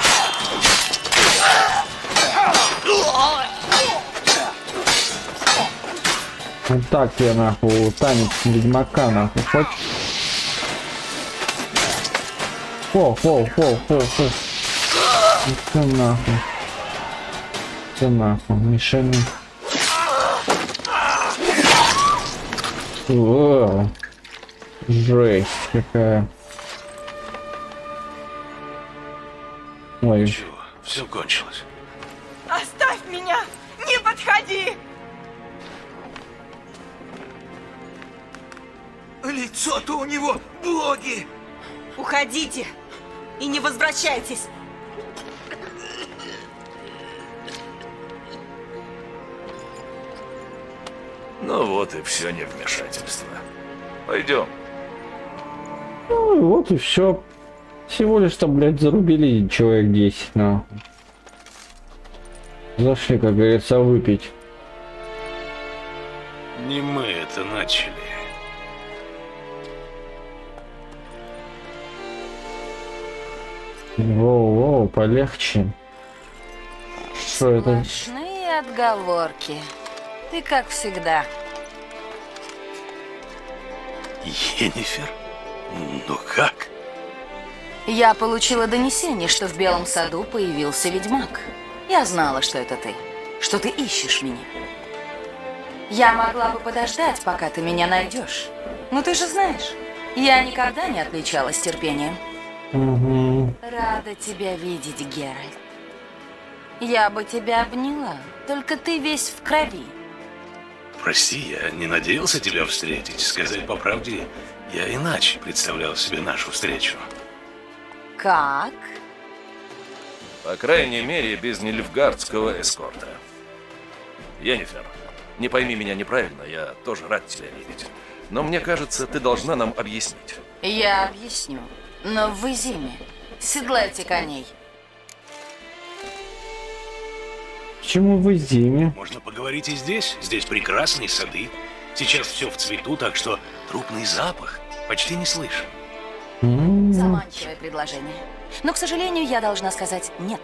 Вот так я нахуй, танец ведьмака нахуй, хочешь? Фу. Все нахуй. Все нахуй, мишени. О, жесть какая. Ой. Чего? Все кончилось. Оставь меня! Не подходи! Лицо-то у него боги! Уходите и не возвращайтесь! Ну вот и все невмешательство. Пойдем. Ну и вот и все. Всего лишь там, блядь, зарубили человек 10, нахуй. Зашли, как говорится, выпить. Не мы это начали. Воу, полегче. Что это? Сплошные отговорки. Ты как всегда. Енифер? Ну как? Я получила донесение, что в Белом саду появился ведьмак. Я знала, что это ты, что ты ищешь меня. Я могла бы подождать, пока ты меня найдешь. Но ты же знаешь, я никогда не отличалась терпением. Угу. Рада тебя видеть, Геральт. Я бы тебя обняла, только ты весь в крови. Прости, я не надеялся тебя встретить. Сказать по правде, я иначе представлял себе нашу встречу. Как? По крайней мере, без нильфгардского эскорта. Енифер, Не пойми меня неправильно, я тоже рад тебя видеть. Но мне кажется, ты должна нам объяснить. Я объясню. Но в Изиме седлайте коней. Почему в Изиме? Можно поговорить и здесь. Здесь прекрасные сады. Сейчас все в цвету, так что трупный запах почти не слышен. Заманчивое предложение. Но, к сожалению, я должна сказать нет.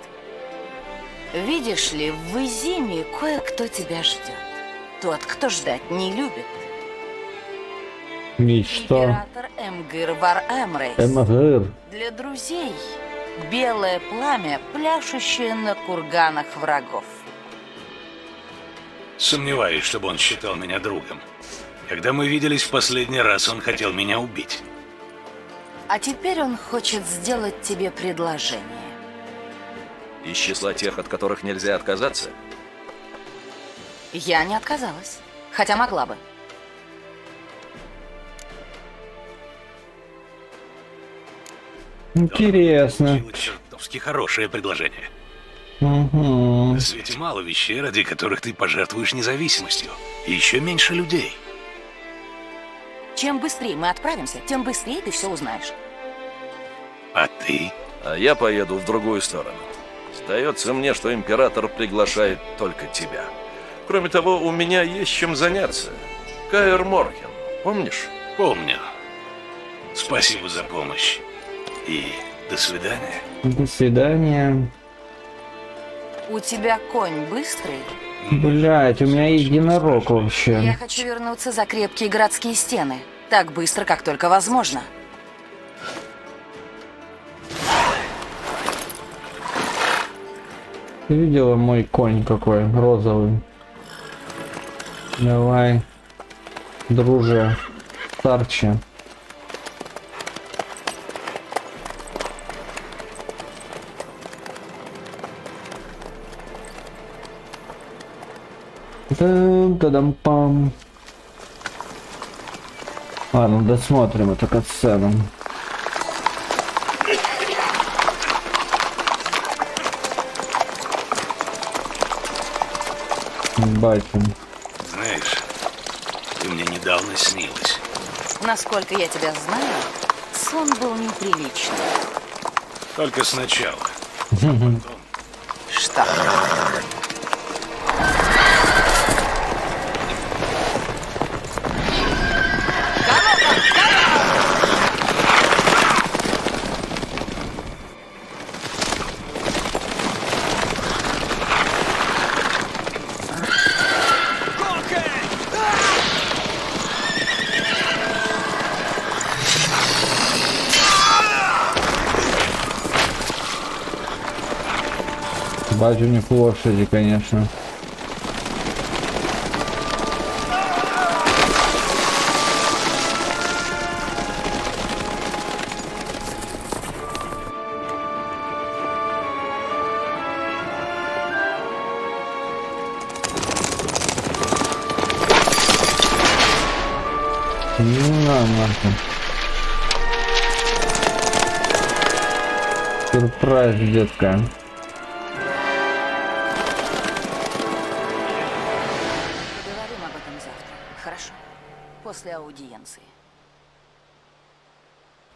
Видишь ли, в Изиме кое-кто тебя ждет. Тот, кто ждать не любит. И что? Император Эмгир Вар Эмрейс. МГР. Для друзей белое пламя, пляшущее на курганах врагов. Сомневаюсь, чтобы он считал меня другом. Когда мы виделись в последний раз, он хотел меня убить. А теперь он хочет сделать тебе предложение. Из числа тех, от которых нельзя отказаться? Я не отказалась, хотя могла бы. Интересно. Получилось чертовски хорошее предложение. Угу. На свете мало вещей, ради которых ты пожертвуешь независимостью. И еще меньше людей. Чем быстрее мы отправимся, тем быстрее ты все узнаешь. А ты? А я поеду в другую сторону. Сдается мне, что император приглашает только тебя. Кроме того, у меня есть чем заняться. Каэр Морхен, помнишь? Помню. Спасибо за помощь. И до свидания. До свидания. У тебя конь быстрый? Блять, у меня единорог Я вообще. хочу вернуться за крепкие городские стены. Так быстро, как только возможно. Ты видела мой конь какой розовый? Давай, друже, старче. Та-дам-пам. Ладно, досмотрим эту катсцену. Батин. Знаешь, ты мне недавно снилась. Насколько я тебя знаю, сон был неприличный. Только сначала. Что? Бать у них лошади, конечно. Нахуй. Сюрприз, детка. Поговорим об этом завтра. Хорошо? После аудиенции.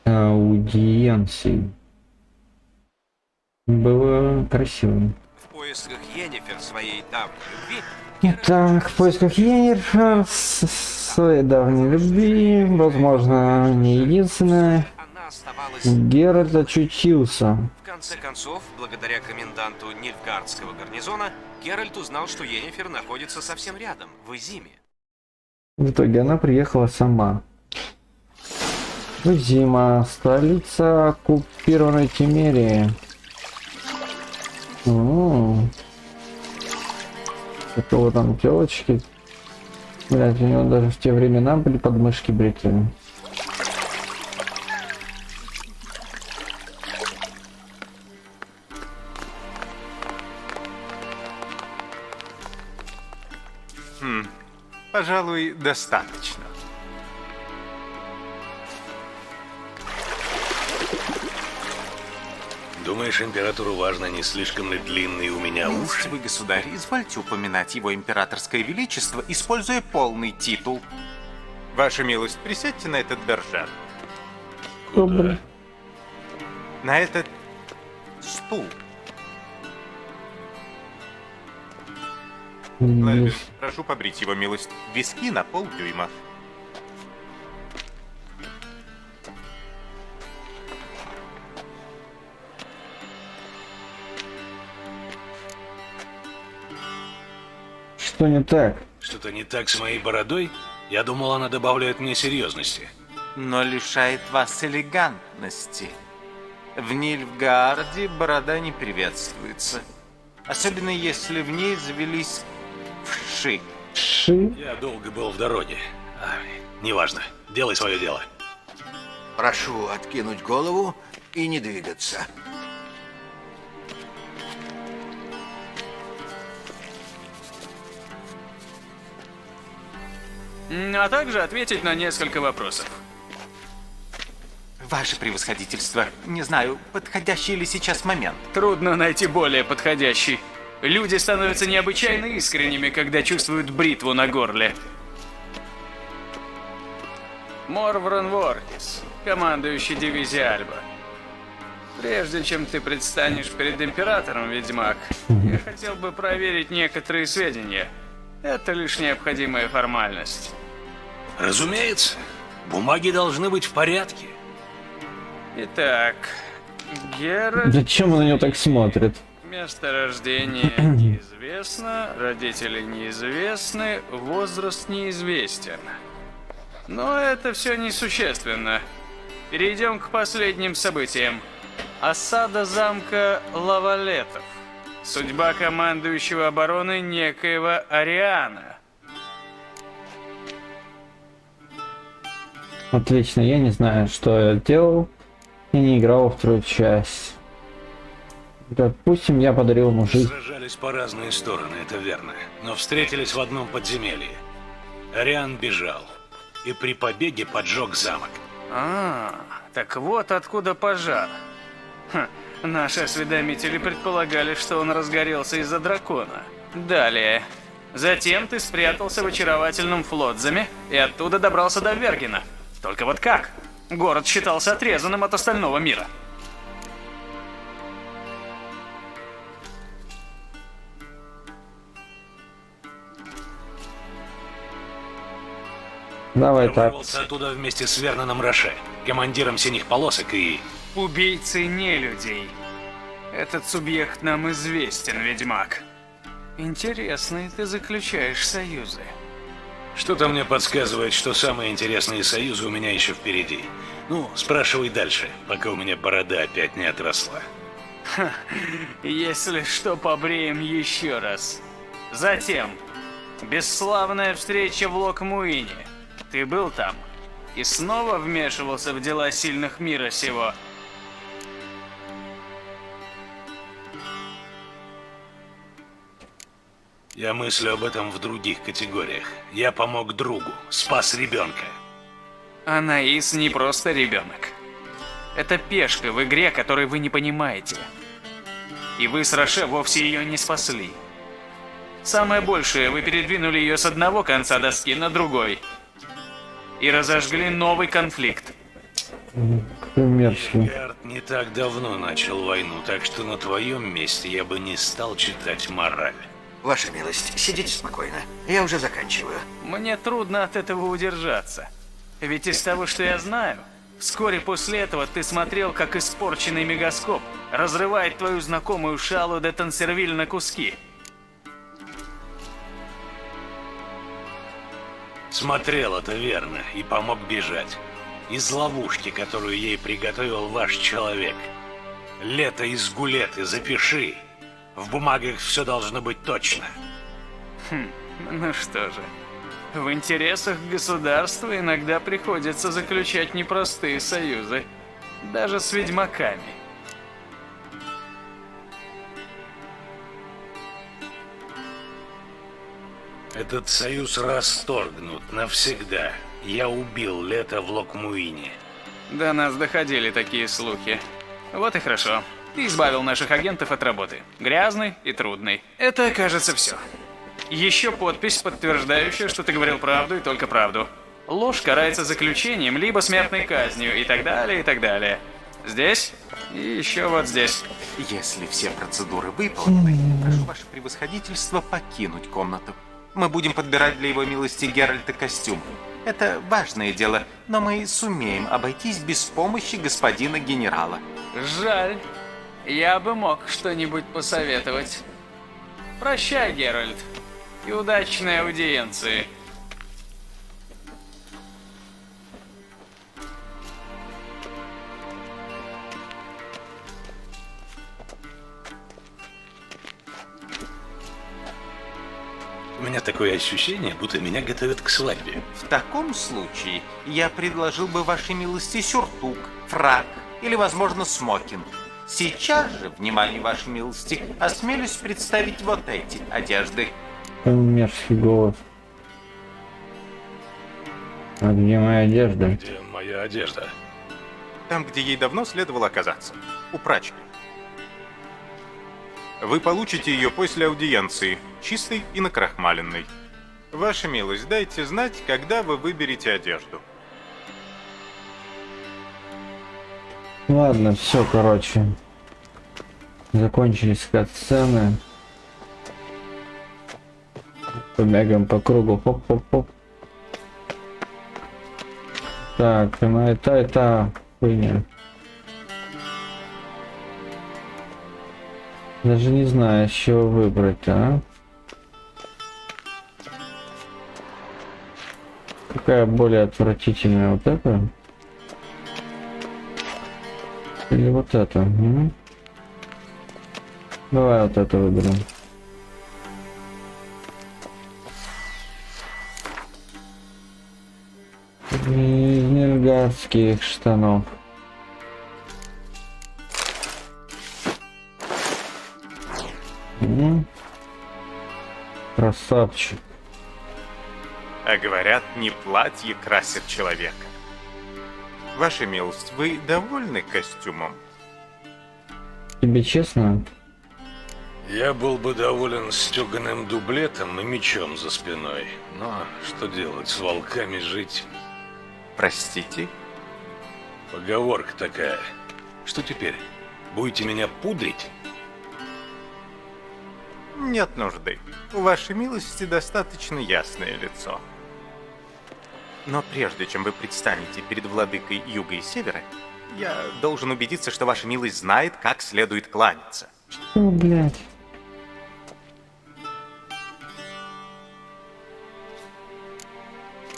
Аудиенции. Было красиво. В поисках Йеннифер своей давней любви Так, в поисках Йеннифер своей давней любви, возможно, не единственная, она оставалась... Геральт очутился. В конце концов, благодаря коменданту Нильфгардского гарнизона, Геральт узнал, что Йеннифер находится совсем рядом, в Изиме. В итоге она приехала сама. Изима, столица оккупированной Тимерии. Какого там телочки? Блять, у него даже в те времена были подмышки бритые. Пожалуй, достаточно. Думаешь, императору важно, не слишком ли длинные у меня уши? Милостивый государь, извольте упоминать его императорское величество, используя полный титул. Ваша милость, присядьте на этот бержан. Куда? На этот стул. Лальберт, прошу побрить его милость. Виски на полдюйма. Что не так? Что-то не так с моей бородой? Я думал, она добавляет мне серьезности. Но лишает вас элегантности. В Нильфгаарде борода не приветствуется. Особенно если в ней завелись вши. Ши? Я долго был в дороге. Неважно. Делай свое дело. Прошу откинуть голову и не двигаться. А также ответить на несколько вопросов. Ваше превосходительство, не знаю, подходящий ли сейчас момент. Трудно найти более подходящий. Люди становятся необычайно искренними, когда чувствуют бритву на горле. Морвран Воркис, командующий дивизией Альба. Прежде чем ты предстанешь перед императором, ведьмак, я хотел бы проверить некоторые сведения. Это лишь необходимая формальность. Разумеется. Бумаги должны быть в порядке. Итак, Геральт... Зачем он на него так смотрит? Место рождения неизвестно, родители неизвестны, возраст неизвестен. Но это все несущественно. Перейдем к последним событиям. Осада замка Лавалетов. Судьба командующего обороны некоего Ариана. Отлично, я не знаю, что я делал. И не играл во вторую часть. Допустим, я подарил ему жизнь. Сражались по разные стороны, это верно. Но встретились в одном подземелье. Ариан бежал. И при побеге поджег замок. Так вот откуда пожар. Наши осведомители предполагали, что он разгорелся из-за дракона. Далее. Затем ты спрятался в очаровательном Флотзаме и оттуда добрался до Вергена. Только вот как? Город считался отрезанным от остального мира. Давай так. Вырвался оттуда вместе с Верноном Роше, командиром синих полосок и... Убийцы нелюдей. Этот субъект нам известен, ведьмак. Интересные ты заключаешь союзы. Что-то мне подсказывает, что самые интересные союзы у меня еще впереди. Ну, спрашивай дальше, пока у меня борода опять не отросла. Если что, побреем еще раз. Затем, бесславная встреча в Локмуине. Ты был там и снова вмешивался в дела сильных мира сего. Я мыслю об этом в других категориях. Я помог другу, спас ребенка. Анаис не просто ребенок. Это пешка в игре, которой вы не понимаете. И вы с Роше вовсе ее не спасли. Самое большее, вы передвинули ее с одного конца доски на другой. И разожгли новый конфликт. Какой мерзкий. Гард не так давно начал войну, так что на твоем месте я бы не стал читать мораль. Ваша милость, сидите спокойно. Я уже заканчиваю. Мне трудно от этого удержаться. Ведь из того, что я знаю, вскоре после этого ты смотрел, как испорченный мегаскоп разрывает твою знакомую Шалу де Тансервиль на куски. Смотрел, это верно, и помог бежать. Из ловушки, которую ей приготовил ваш человек. Лето из Гулеты, запиши. В бумагах все должно быть точно. Ну что же, в интересах государства иногда приходится заключать непростые союзы. Даже с ведьмаками. Этот союз расторгнут навсегда. Я убил Лето в Локмуине. До нас доходили такие слухи. Вот и хорошо. Ты избавил наших агентов от работы. Грязной и трудной. Это, кажется, все. Еще подпись, подтверждающая, что ты говорил правду и только правду. Ложь карается заключением, либо смертной казнью, и так далее, и так далее. Здесь и еще вот здесь. Если все процедуры выполнены, прошу ваше превосходительство покинуть комнату. Мы будем подбирать для его милости Геральта костюм. Это важное дело, но мы сумеем обойтись без помощи господина генерала. Жаль. Я бы мог что-нибудь посоветовать. Прощай, Геральт. И удачной аудиенции. У меня такое ощущение, будто меня готовят к свадьбе. В таком случае я предложил бы вашей милости сюртук, фрак или, возможно, смокинг. Сейчас же, внимание вашей милости, осмелюсь представить вот эти одежды. Мерзкий голос. А где моя одежда? Где моя одежда? Там, где ей давно следовало оказаться. У прачки. Вы получите ее после аудиенции, чистой и накрахмаленной. Ваша милость, дайте знать, когда вы выберете одежду. Ладно, все, короче. Закончились катсцены. Побегаем по кругу. Хоп-хоп-хоп. Так, ну это хуйня. Даже не знаю, с чего выбрать, а? Какая более отвратительная, вот эта? Или вот это? М? Давай вот это выберем. Из нельгардских штанов. Красавчик. А говорят, не платье красит человека. Ваша милость, вы довольны костюмом? Тебе честно? Я был бы доволен стеганым дублетом и мечом за спиной. Но что делать, с волками жить? Простите? Поговорка такая. Что теперь? Будете меня пудрить? Нет нужды. У вашей милости достаточно ясное лицо. Но прежде чем вы предстанете перед владыкой Юга и Севера, я должен убедиться, что ваша милость знает, как следует кланяться. Что, блядь?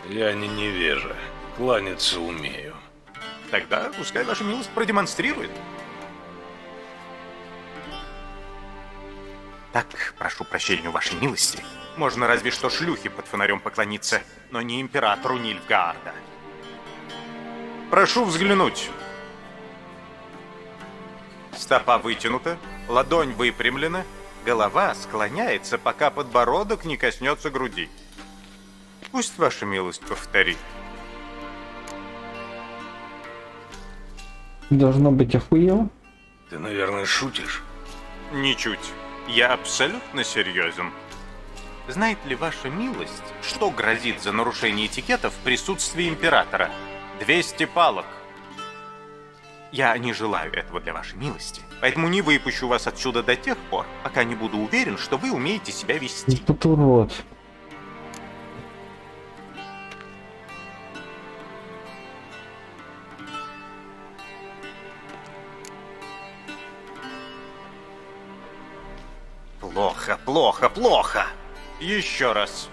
Я не невежа. Кланяться умею. Тогда пускай ваша милость продемонстрирует. Так, прошу прощения у вашей милости. Можно разве что шлюхе под фонарем поклониться, но не императору Нильфгаарда. Прошу взглянуть. Стопа вытянута, ладонь выпрямлена, голова склоняется, пока подбородок не коснется груди. Пусть ваша милость повторит. Должно быть охуел. Ты, наверное, шутишь? Ничуть. Я абсолютно серьезен. Знает ли ваша милость, что грозит за нарушение этикета в присутствии императора? 200 палок. Я не желаю этого для вашей милости, поэтому не выпущу вас отсюда до тех пор, пока не буду уверен, что вы умеете себя вести. Тут урод. Плохо, плохо, плохо. Еще раз.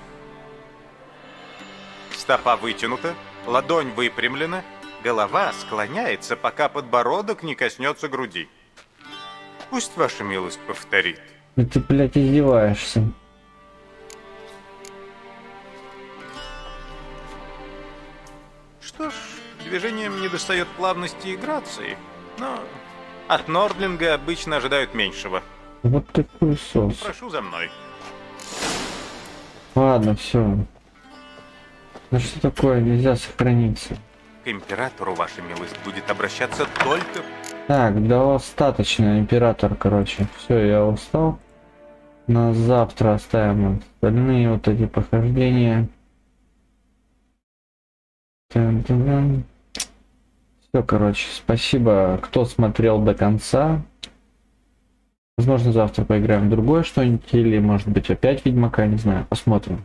Стопа вытянута, ладонь выпрямлена, голова склоняется, пока подбородок не коснется груди. Пусть ваша милость повторит. Да ты, блядь, издеваешься. Что ж, движением недостает плавности и грации, но от Нордлинга обычно ожидают меньшего. Вот такой сос. Прошу за мной. Ладно, все. Ну что такое, нельзя сохраниться. К императору ваша милость будет обращаться только Так, достаточно, император, короче. Все, я устал. На завтра оставим остальные вот эти похождения. Все, короче, спасибо, кто смотрел до конца. Возможно, завтра поиграем в другое что-нибудь, или, может быть, опять Ведьмака, не знаю, посмотрим.